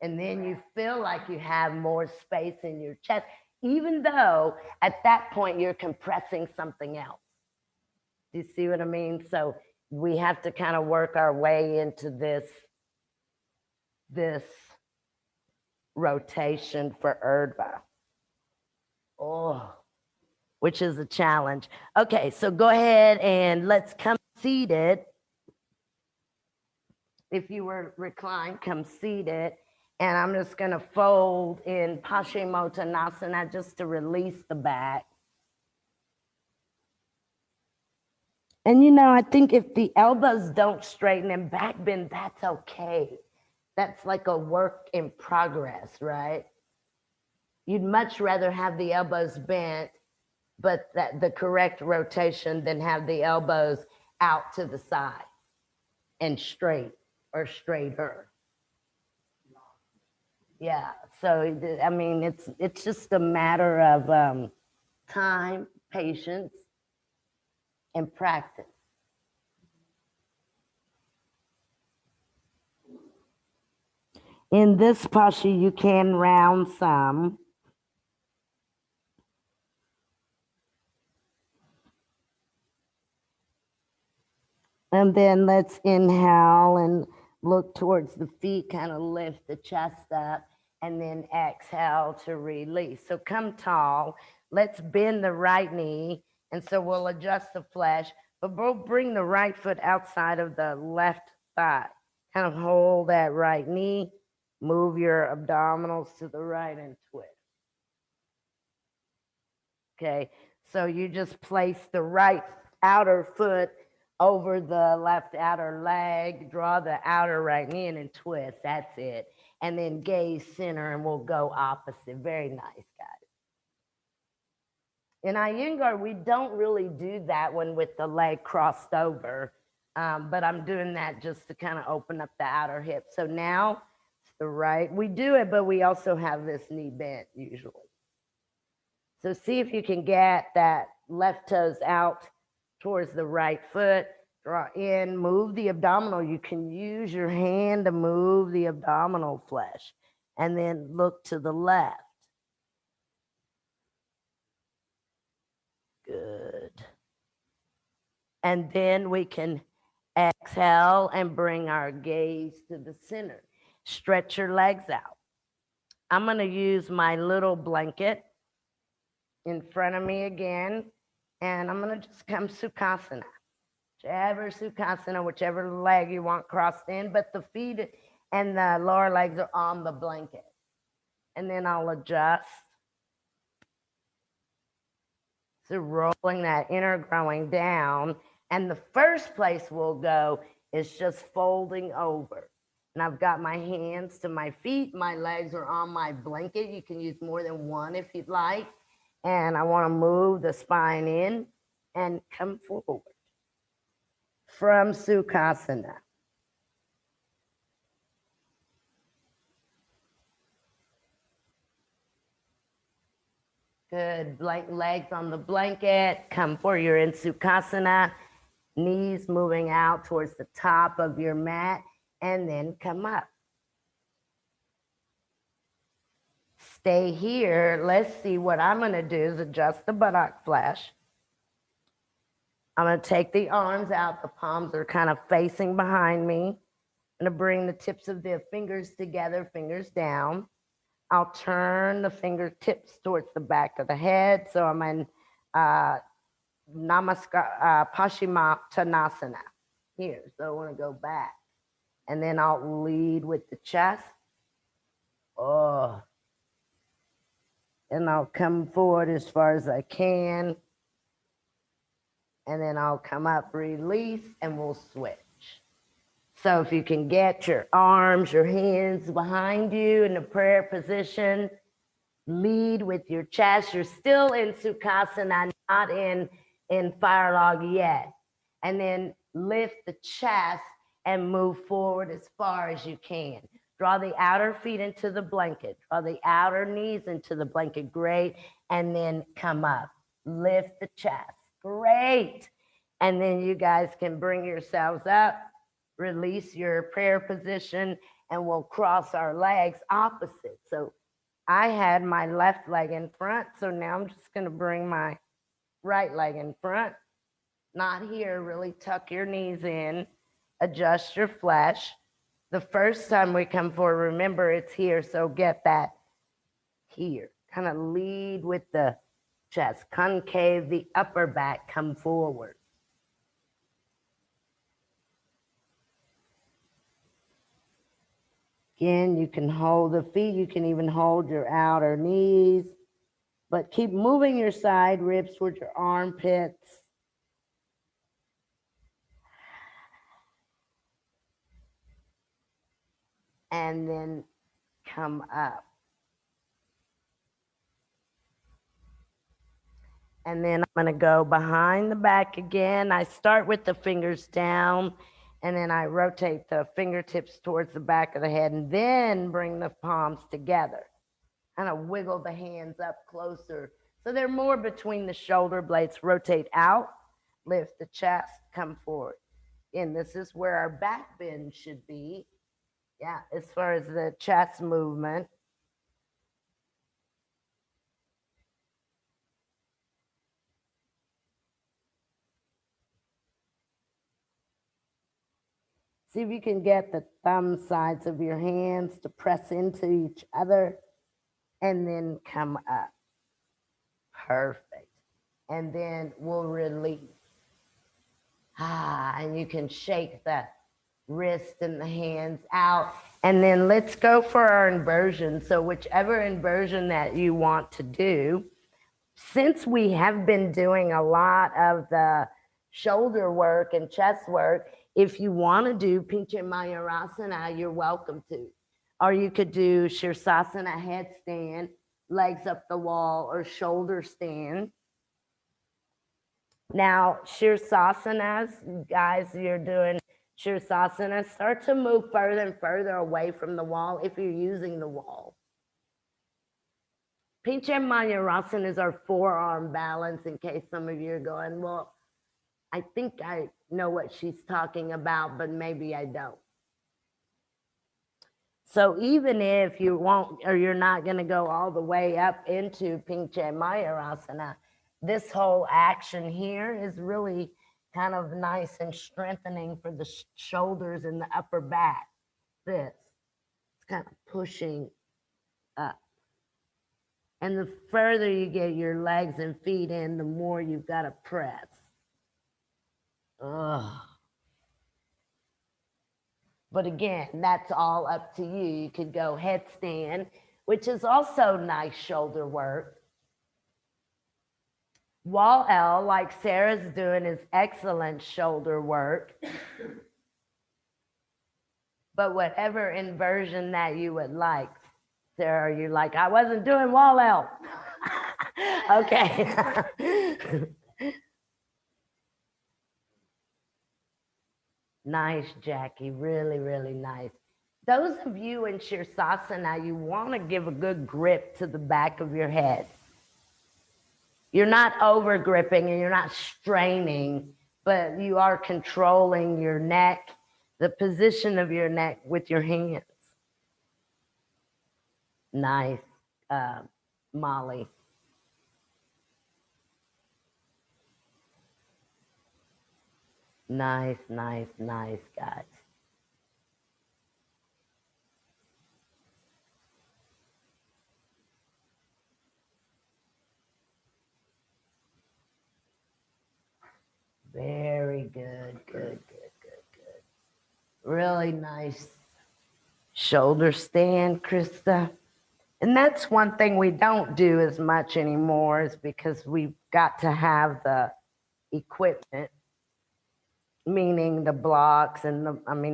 And then you feel like you have more space in your chest. even though at that point you're compressing something else. Do you see what I mean? So we have to kind of work our way into this rotation for Erdva. Oh, which is a challenge. Okay, so go ahead and let's come seated. If you were reclined, come seated. And I'm just going to fold in Paschimottanasana just to release the back. And I think if the elbows don't straighten and back bend, that's okay. That's like a work in progress, right? You'd much rather have the elbows bent, but that the correct rotation than have the elbows out to the side and straight or straighter. Yeah. So I mean, it's just a matter of time, patience, and practice. In this posture, you can round some. And then let's inhale and look towards the feet, kind of lift the chest up, and then exhale to release. So come tall. Let's bend the right knee. And so we'll adjust the flesh, but we'll bring the right foot outside of the left thigh. Kind of hold that right knee, move your abdominals to the right and twist. Okay, so you just place the right outer foot over the left outer leg, draw the outer right knee in and twist. That's it. And then gaze center and we'll go opposite. Very nice, guys. In Iyengar, we don't really do that one with the leg crossed over, but I'm doing that just to kind of open up the outer hip. So now it's the right. We do it, but we also have this knee bent usually. So see if you can get that left toes out towards the right foot. Draw in, move the abdominal. You can use your hand to move the abdominal flesh. And then look to the left. Good. And then we can exhale and bring our gaze to the center. Stretch your legs out. I'm going to use my little blanket in front of me again. And I'm going to just come Sukhasana. Whichever Sukhasana, whichever leg you want crossed in, but the feet and the lower legs are on the blanket. And then I'll adjust. So rolling that inner growing down. And the first place we'll go is just folding over. And I've got my hands to my feet. My legs are on my blanket. You can use more than one if you'd like. And I want to move the spine in and come forward from Sukhasana. Good. Legs on the blanket. Come forward. You're in Sukhasana. Knees moving out towards the top of your mat. And then come up. Stay here. Let's see what I'm going to do is adjust the buttock flesh. I'm going to take the arms out. The palms are kind of facing behind me. I'm going to bring the tips of the fingers together, fingers down. I'll turn the fingertips towards the back of the head. So I'm in Paschimottanasana here. So I want to go back. And then I'll lead with the chest. Oh. And I'll come forward as far as I can. And then I'll come up, release, and we'll switch. So if you can get your arms, your hands behind you in the prayer position, lead with your chest. You're still in Sukhasana, not in fire log yet. And then lift the chest and move forward as far as you can. Draw the outer feet into the blanket. Draw the outer knees into the blanket. Great. And then come up. Lift the chest. Great. And then you guys can bring yourselves up. Release your prayer position. And we'll cross our legs opposite. So I had my left leg in front, so now I'm just going to bring my right leg in front. Not here, really tuck your knees in, adjust your flesh. The first time we come forward, remember it's here, so get that here. Kind of lead with the chest, concave the upper back, come forward. Again, you can hold the feet, you can even hold your outer knees, but keep moving your side ribs towards your armpits. And then come up. And then I'm going to go behind the back again. I start with the fingers down, and then I rotate the fingertips towards the back of the head, and then bring the palms together. Kind of wiggle the hands up closer. So they're more between the shoulder blades. Rotate out, lift the chest, come forward. And this is where our back bend should be. Yeah, as far as the chest movement. See if you can get the thumb sides of your hands to press into each other and then come up. Perfect. And then we'll release. And you can shake the wrist and the hands out. And then let's go for our inversion. So whichever inversion that you want to do, since we have been doing a lot of the shoulder work and chest work, if you want to do Pincha Mayurasana, you're welcome to. Or you could do Shirsasana headstand, legs up the wall, or shoulder stand. Now, Shirsasanas, guys, you're doing Shirsasana. Start to move further and further away from the wall if you're using the wall. Pincha Mayurasana is our forearm balance, in case some of you are going, well, I think I know what she's talking about, but maybe I don't. So even if you won't, or you're not going to go all the way up into Pincha Mayurasana, this whole action here is really kind of nice and strengthening for the shoulders and the upper back. This, it's kind of pushing up. And the further you get your legs and feet in, the more you've got to press. Ugh. But again, that's all up to you. You could go headstand, which is also nice shoulder work. Wall L, like Sarah's doing, is excellent shoulder work. But whatever inversion that you would like, Sarah, you're like, I wasn't doing Wall L. Okay. Nice, Jackie. Really, really nice. Those of you in Shirsasana, you want to give a good grip to the back of your head. You're not over gripping and you're not straining, but you are controlling your neck, the position of your neck with your hands. Nice, Molly. Nice, nice, nice, guys. Very good, good, good, good, good. Really nice shoulder stand, Krista. And that's one thing we don't do as much anymore, is because we've got to have the equipment, meaning the blocks and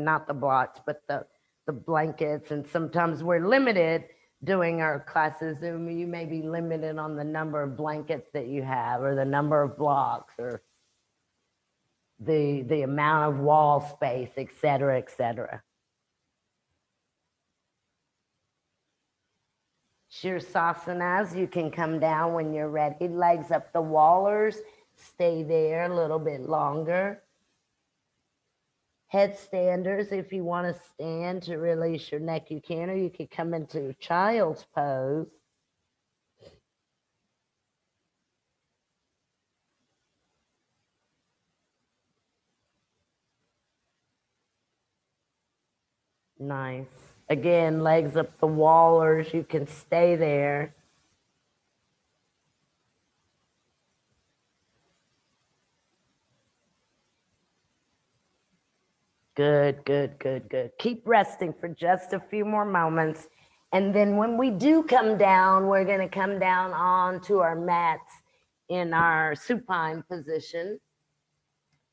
not the blocks, but the blankets. And sometimes we're limited doing our classes. You may be limited on the number of blankets that you have, or the number of blocks, or the amount of wall space, et cetera, et cetera. Shirsasanas, you can come down when you're ready. Legs up the wallers, stay there a little bit longer. Headstanders, if you want to stand to release your neck, you can, or you could come into child's pose. Nice. Again, legs up the wall, or you can stay there. Good, good, good, good. Keep resting for just a few more moments. And then when we do come down, we're going to come down onto our mats in our supine position.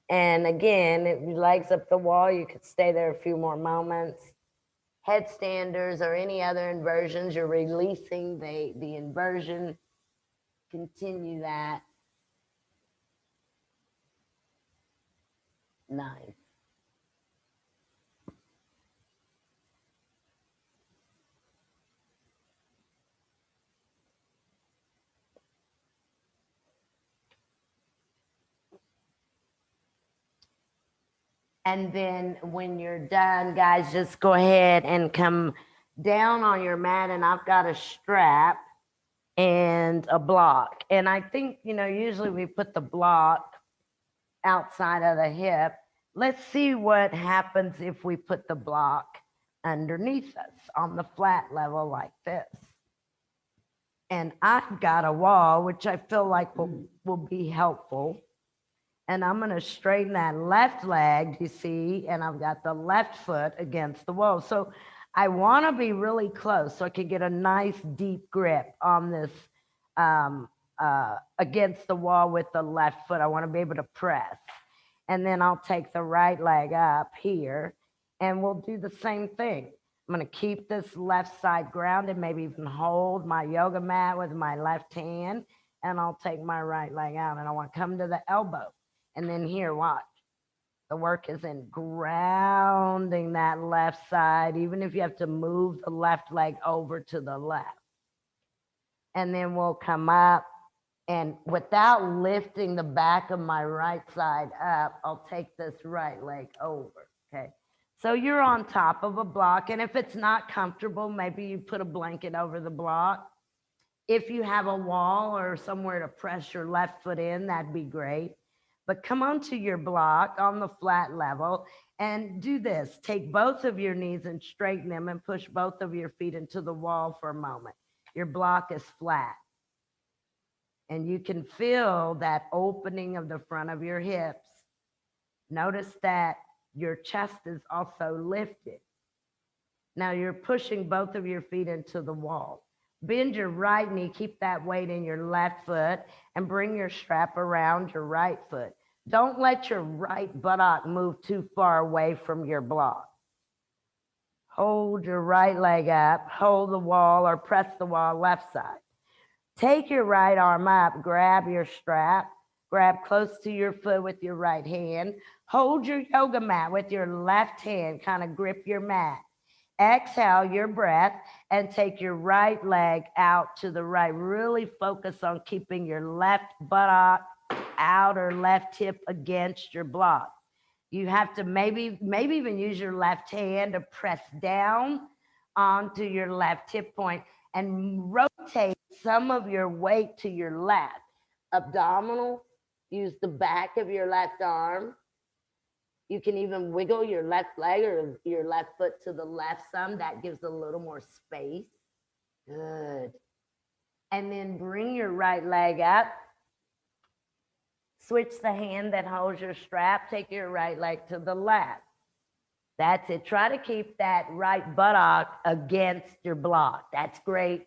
And again, if your legs up the wall, you could stay there a few more moments. Headstanders or any other inversions, you're releasing the inversion. Continue that. Nice. And then when you're done, guys, just go ahead and come down on your mat. And I've got a strap and a block. And I think, usually we put the block outside of the hip. Let's see what happens if we put the block underneath us on the flat level like this. And I've got a wall, which I feel like will be helpful. And I'm going to straighten that left leg, you see, and I've got the left foot against the wall. So I want to be really close so I can get a nice deep grip on this against the wall with the left foot. I want to be able to press. And then I'll take the right leg up here and we'll do the same thing. I'm going to keep this left side grounded, maybe even hold my yoga mat with my left hand, and I'll take my right leg out and I want to come to the elbow. And then here, watch. The work is in grounding that left side, even if you have to move the left leg over to the left. And then we'll come up, and without lifting the back of my right side up, I'll take this right leg over, okay? So you're on top of a block, and if it's not comfortable, maybe you put a blanket over the block. If you have a wall or somewhere to press your left foot in, that'd be great. But come onto your block on the flat level and do this. Take both of your knees and straighten them and push both of your feet into the wall for a moment. Your block is flat. And you can feel that opening of the front of your hips. Notice that your chest is also lifted. Now you're pushing both of your feet into the wall. Bend your right knee, keep that weight in your left foot, and bring your strap around your right foot. Don't let your right buttock move too far away from your block. Hold your right leg up, hold the wall or press the wall left side. Take your right arm up, grab your strap, grab close to your foot with your right hand. Hold your yoga mat with your left hand, kind of grip your mat. Exhale your breath and take your right leg out to the right. Really focus on keeping your left buttock out or left hip against your block. You have to maybe even use your left hand to press down onto your left hip point and rotate some of your weight to your left. Abdominal, use the back of your left arm. You can even wiggle your left leg or your left foot to the left some. That gives a little more space. Good. And then bring your right leg up. Switch the hand that holds your strap. Take your right leg to the left. That's it. Try to keep that right buttock against your block. That's great.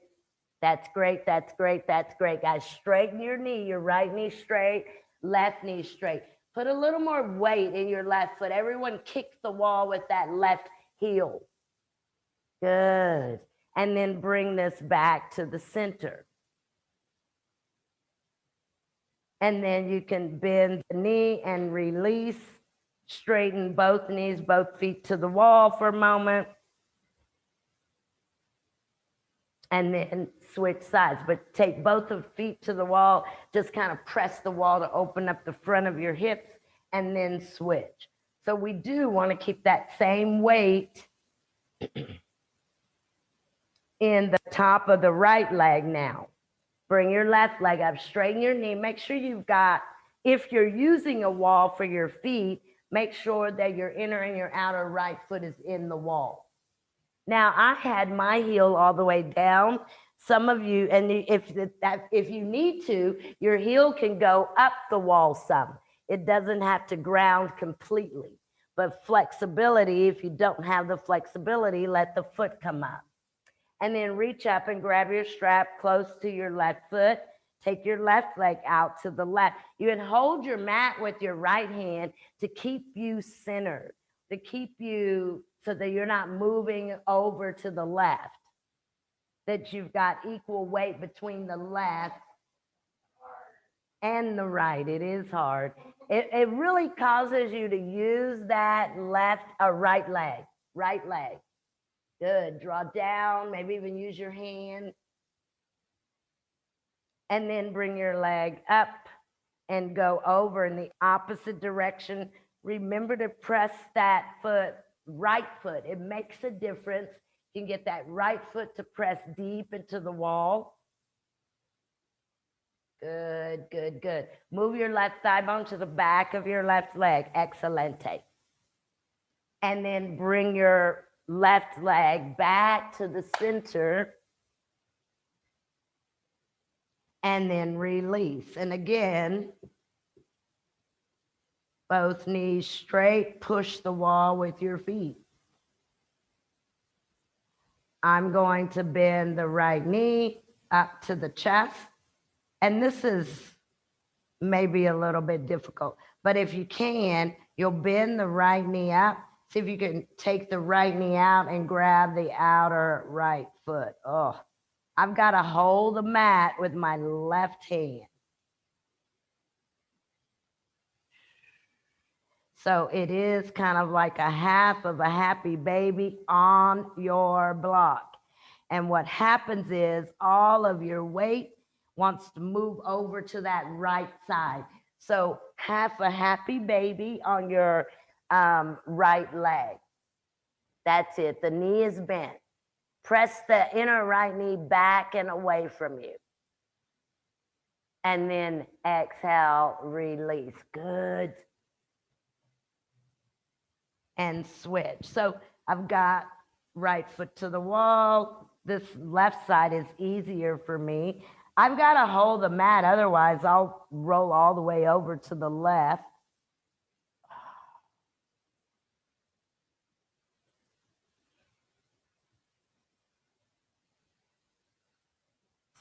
That's great. That's great. That's great. Guys, straighten your knee. Your right knee straight, left knee straight. Put a little more weight in your left foot. Everyone kicks the wall with that left heel. Good. And then bring this back to the center. And then you can bend the knee and release. Straighten both knees, both feet to the wall for a moment. And then switch sides, but take both of feet to the wall, just kind of press the wall to open up the front of your hips and then switch. So we do want to keep that same weight in the top of the right leg now. Bring your left leg up, straighten your knee. Make sure you've got, if you're using a wall for your feet, make sure that your inner and your outer right foot is in the wall. Now I had my heel all the way down. Some of you, and if you need to, your heel can go up the wall some. It doesn't have to ground completely. But flexibility, if you don't have the flexibility, let the foot come up. And then reach up and grab your strap close to your left foot. Take your left leg out to the left. You can hold your mat with your right hand to keep you centered, to keep you so that you're not moving over to the left, that you've got equal weight between the left and the right. It is hard. It really causes you to use that right leg, right leg. Good. Draw down, maybe even use your hand. And then bring your leg up and go over in the opposite direction. Remember to press that right foot. It makes a difference. You can get that right foot to press deep into the wall. Good, good, good. Move your left thigh bone to the back of your left leg. Excelente. And then bring your left leg back to the center. And then release. And again, both knees straight, push the wall with your feet. I'm going to bend the right knee up to the chest. And this is maybe a little bit difficult, but if you can, you'll bend the right knee up. See if you can take the right knee out and grab the outer right foot. Oh, I've got to hold the mat with my left hand. So it is kind of like a half of a happy baby on your block. And what happens is all of your weight wants to move over to that right side. So half a happy baby on your right leg. That's it. The knee is bent. Press the inner right knee back and away from you. And then exhale, release. Good. And switch. So I've got right foot to the wall. This left side is easier for me. I've got to hold the mat, otherwise I'll roll all the way over to the left.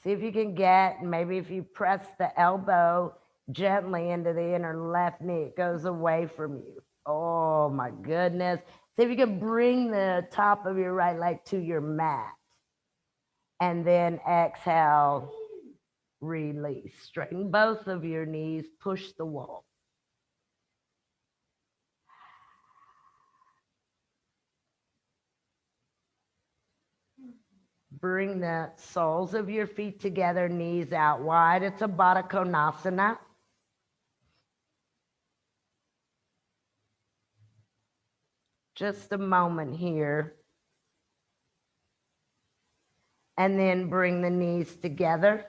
See if you can get, maybe if you press the elbow gently into the inner left knee, it goes away from you. Oh my goodness. See if you can bring the top of your right leg to your mat. And then exhale, release. Straighten both of your knees, push the wall. Bring the soles of your feet together, knees out wide. It's a Baddha Konasana. Just a moment here. And then bring the knees together.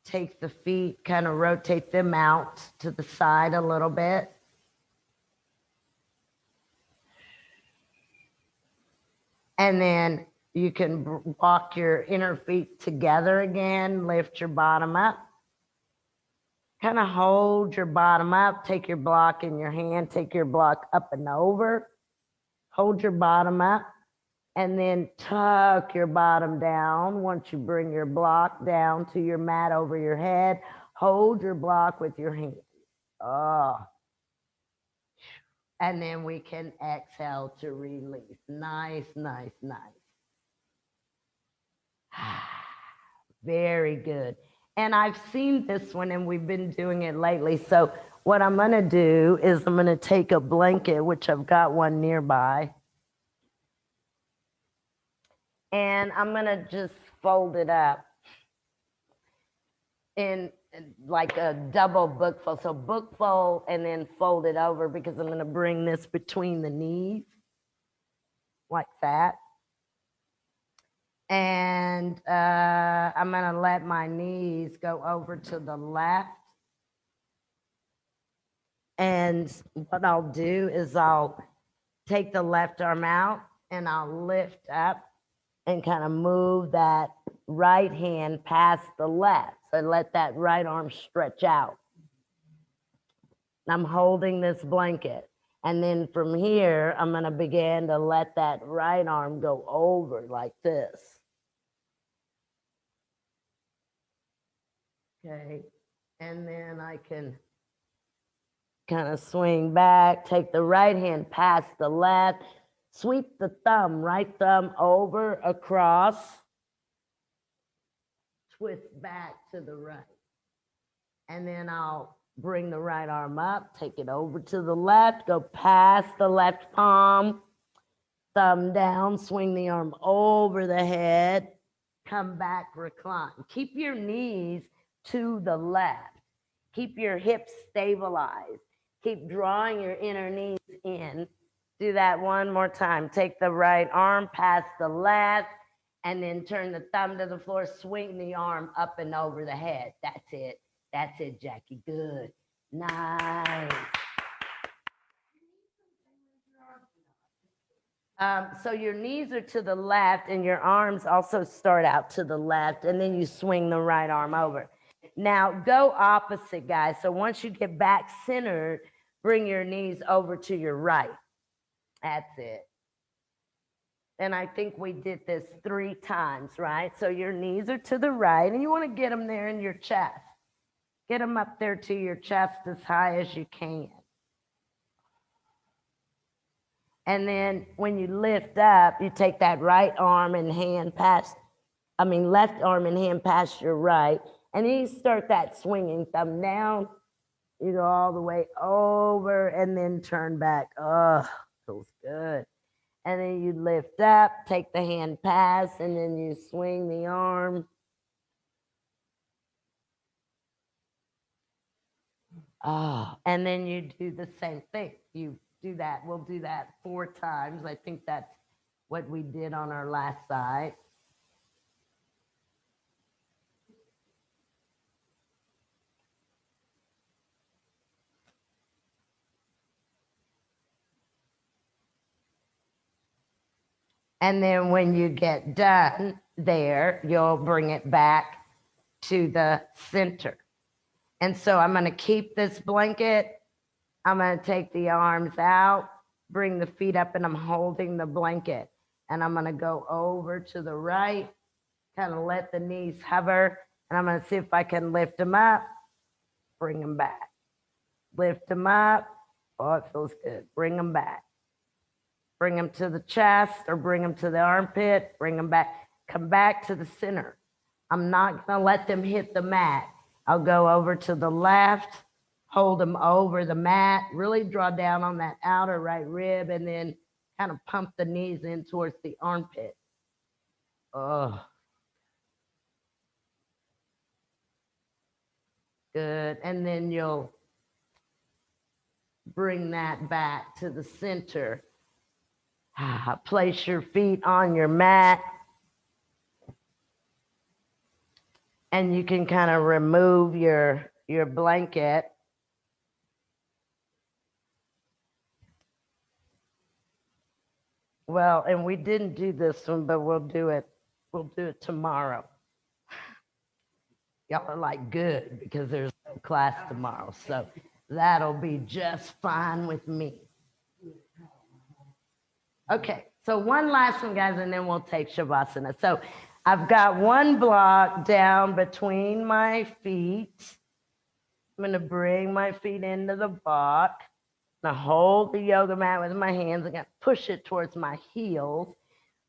Take the feet, kind of rotate them out to the side a little bit. And then you can walk your inner feet together again, lift your bottom up. Kind of hold your bottom up, take your block in your hand, take your block up and over. Hold your bottom up, and then tuck your bottom down. Once you bring your block down to your mat over your head, hold your block with your hand. Oh. And then we can exhale to release. Nice, nice, nice. Very good. And I've seen this one and we've been doing it lately. So what I'm going to do is I'm going to take a blanket, which I've got one nearby. And I'm going to just fold it up in like a double book fold. So book fold and then fold it over, because I'm going to bring this between the knees like that. And I'm going to let my knees go over to the left. And what I'll do is I'll take the left arm out and I'll lift up and kind of move that right hand past the left. So let that right arm stretch out. I'm holding this blanket. And then from here, I'm going to begin to let that right arm go over like this. Okay. And then I can kind of swing back, take the right hand past the left, sweep the thumb, right thumb over, across, twist back to the right. And then I'll bring the right arm up, take it over to the left, go past the left palm, thumb down, swing the arm over the head, come back, recline. Keep your knees to the left. Keep your hips stabilized. Keep drawing your inner knees in. Do that one more time. Take the right arm past the left, and then turn the thumb to the floor, swing the arm up and over the head. That's it. That's it, Jackie. Good. Nice. So your knees are to the left and your arms also start out to the left, and then you swing the right arm over. Now go opposite, guys. So once you get back centered, bring your knees over to your right. That's it. And I think we did this 3 times, right? So your knees are to the right, and you want to get them there in your chest. Get them up there to your chest as high as you can. And then when you lift up, you take that right arm and hand past, left arm and hand past your right. And then you start that swinging thumb down. You go all the way over and then turn back. Oh, feels good. And then you lift up, take the hand pass, and then you swing the arm. Oh, and then you do the same thing. You do that. We'll do that 4 times. I think that's what we did on our last side. And then when you get done there, you'll bring it back to the center. And so I'm going to keep this blanket. I'm going to take the arms out, bring the feet up, and I'm holding the blanket. And I'm going to go over to the right, kind of let the knees hover. And I'm going to see if I can lift them up, bring them back. Lift them up. Oh, it feels good. Bring them back. Bring them to the chest or bring them to the armpit. Bring them back. Come back to the center. I'm not going to let them hit the mat. I'll go over to the left, hold them over the mat, really draw down on that outer right rib, and then kind of pump the knees in towards the armpit. Oh. Good. And then you'll bring that back to the center. Place your feet on your mat. And you can kind of remove your blanket. Well, and we didn't do this one, but we'll do it. We'll do it tomorrow. Y'all are like, good, because there's no class tomorrow. So that'll be just fine with me. Okay, so one last one, guys, and then we'll take Shavasana. So I've got one block down between my feet. I'm going to bring my feet into the block. I'm going to hold the yoga mat with my hands. I'm going to push it towards my heels.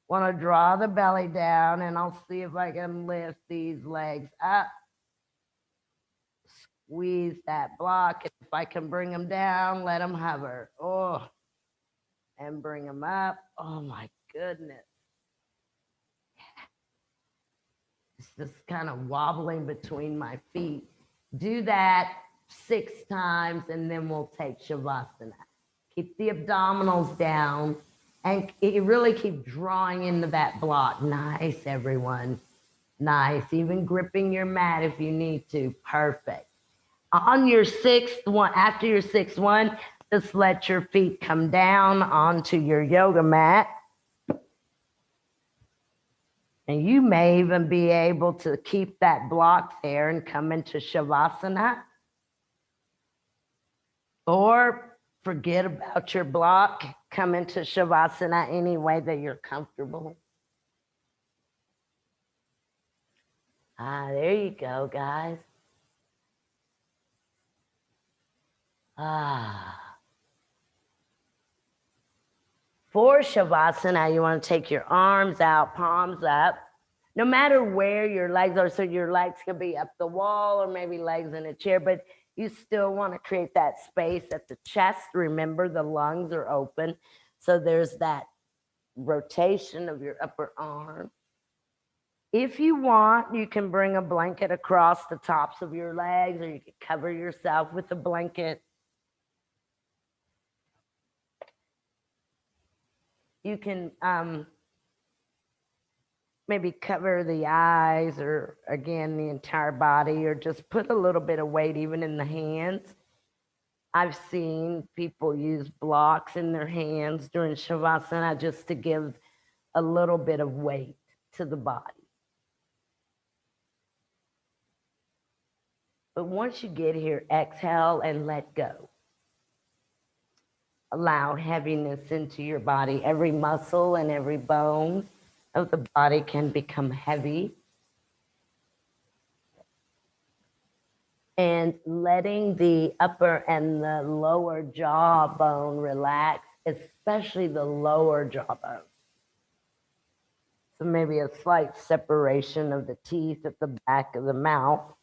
Want to draw the belly down, and I'll see if I can lift these legs up. Squeeze that block. If I can bring them down, let them hover. Oh, and bring them up. Oh, my goodness. It's just kind of wobbling between my feet. Do that 6 times, and then we'll take Shavasana. Keep the abdominals down, and you really keep drawing into that block. Nice, everyone. Nice. Even gripping your mat if you need to. Perfect. On your 6th one, after your 6th one, just let your feet come down onto your yoga mat. And you may even be able to keep that block there and come into Shavasana, or forget about your block, come into Shavasana any way that you're comfortable. There you go, guys. For Shavasana, you want to take your arms out, palms up, no matter where your legs are. So your legs could be up the wall or maybe legs in a chair, but you still want to create that space at the chest. Remember, the lungs are open. So there's that rotation of your upper arm. If you want, you can bring a blanket across the tops of your legs, or you can cover yourself with a blanket. You can maybe cover the eyes, or again, the entire body, or just put a little bit of weight even in the hands. I've seen people use blocks in their hands during Shavasana just to give a little bit of weight to the body. But once you get here, exhale and let go. Allow heaviness into your body. Every muscle and every bone of the body can become heavy. And letting the upper and the lower jawbone relax, especially the lower jawbone. So maybe a slight separation of the teeth at the back of the mouth.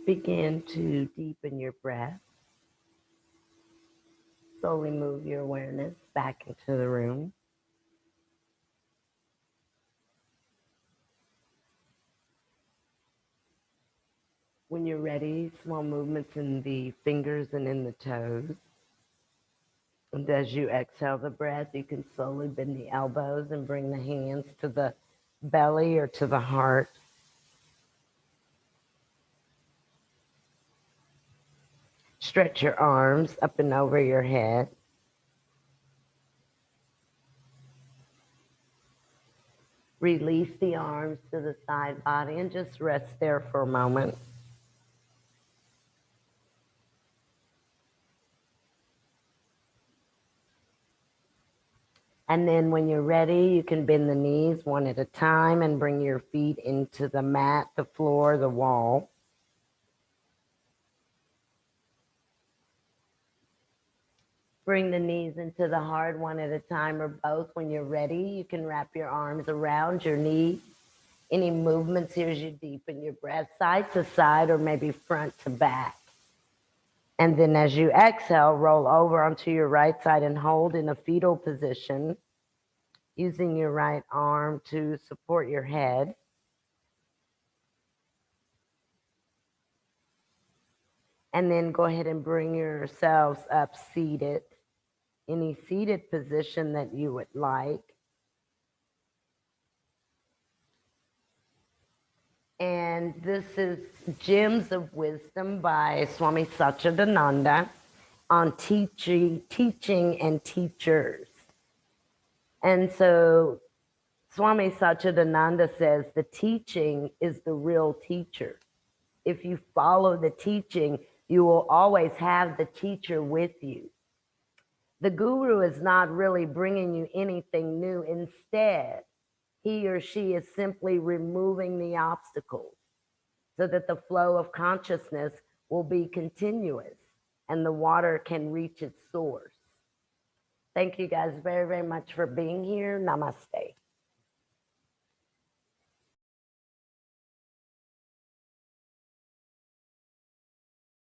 Begin to deepen your breath. Slowly move your awareness back into the room. When you're ready, small movements in the fingers and in the toes. And as you exhale the breath, you can slowly bend the elbows and bring the hands to the belly or to the heart. Stretch your arms up and over your head. Release the arms to the side body and just rest there for a moment. And then when you're ready, you can bend the knees one at a time and bring your feet into the mat, the floor, the wall. Bring the knees into the heart one at a time or both. When you're ready, you can wrap your arms around your knees. Any movements here as you deepen your breath, side to side or maybe front to back. And then as you exhale, roll over onto your right side and hold in a fetal position, using your right arm to support your head. And then go ahead and bring yourselves up seated, any seated position that you would like. And this is Gems of Wisdom by Swami Satchidananda on teaching and teachers. And so Swami Satchidananda says the teaching is the real teacher. If you follow the teaching, you will always have the teacher with you. The guru is not really bringing you anything new. Instead, he or she is simply removing the obstacles so that the flow of consciousness will be continuous and the water can reach its source. Thank you guys very, very much for being here. Namaste.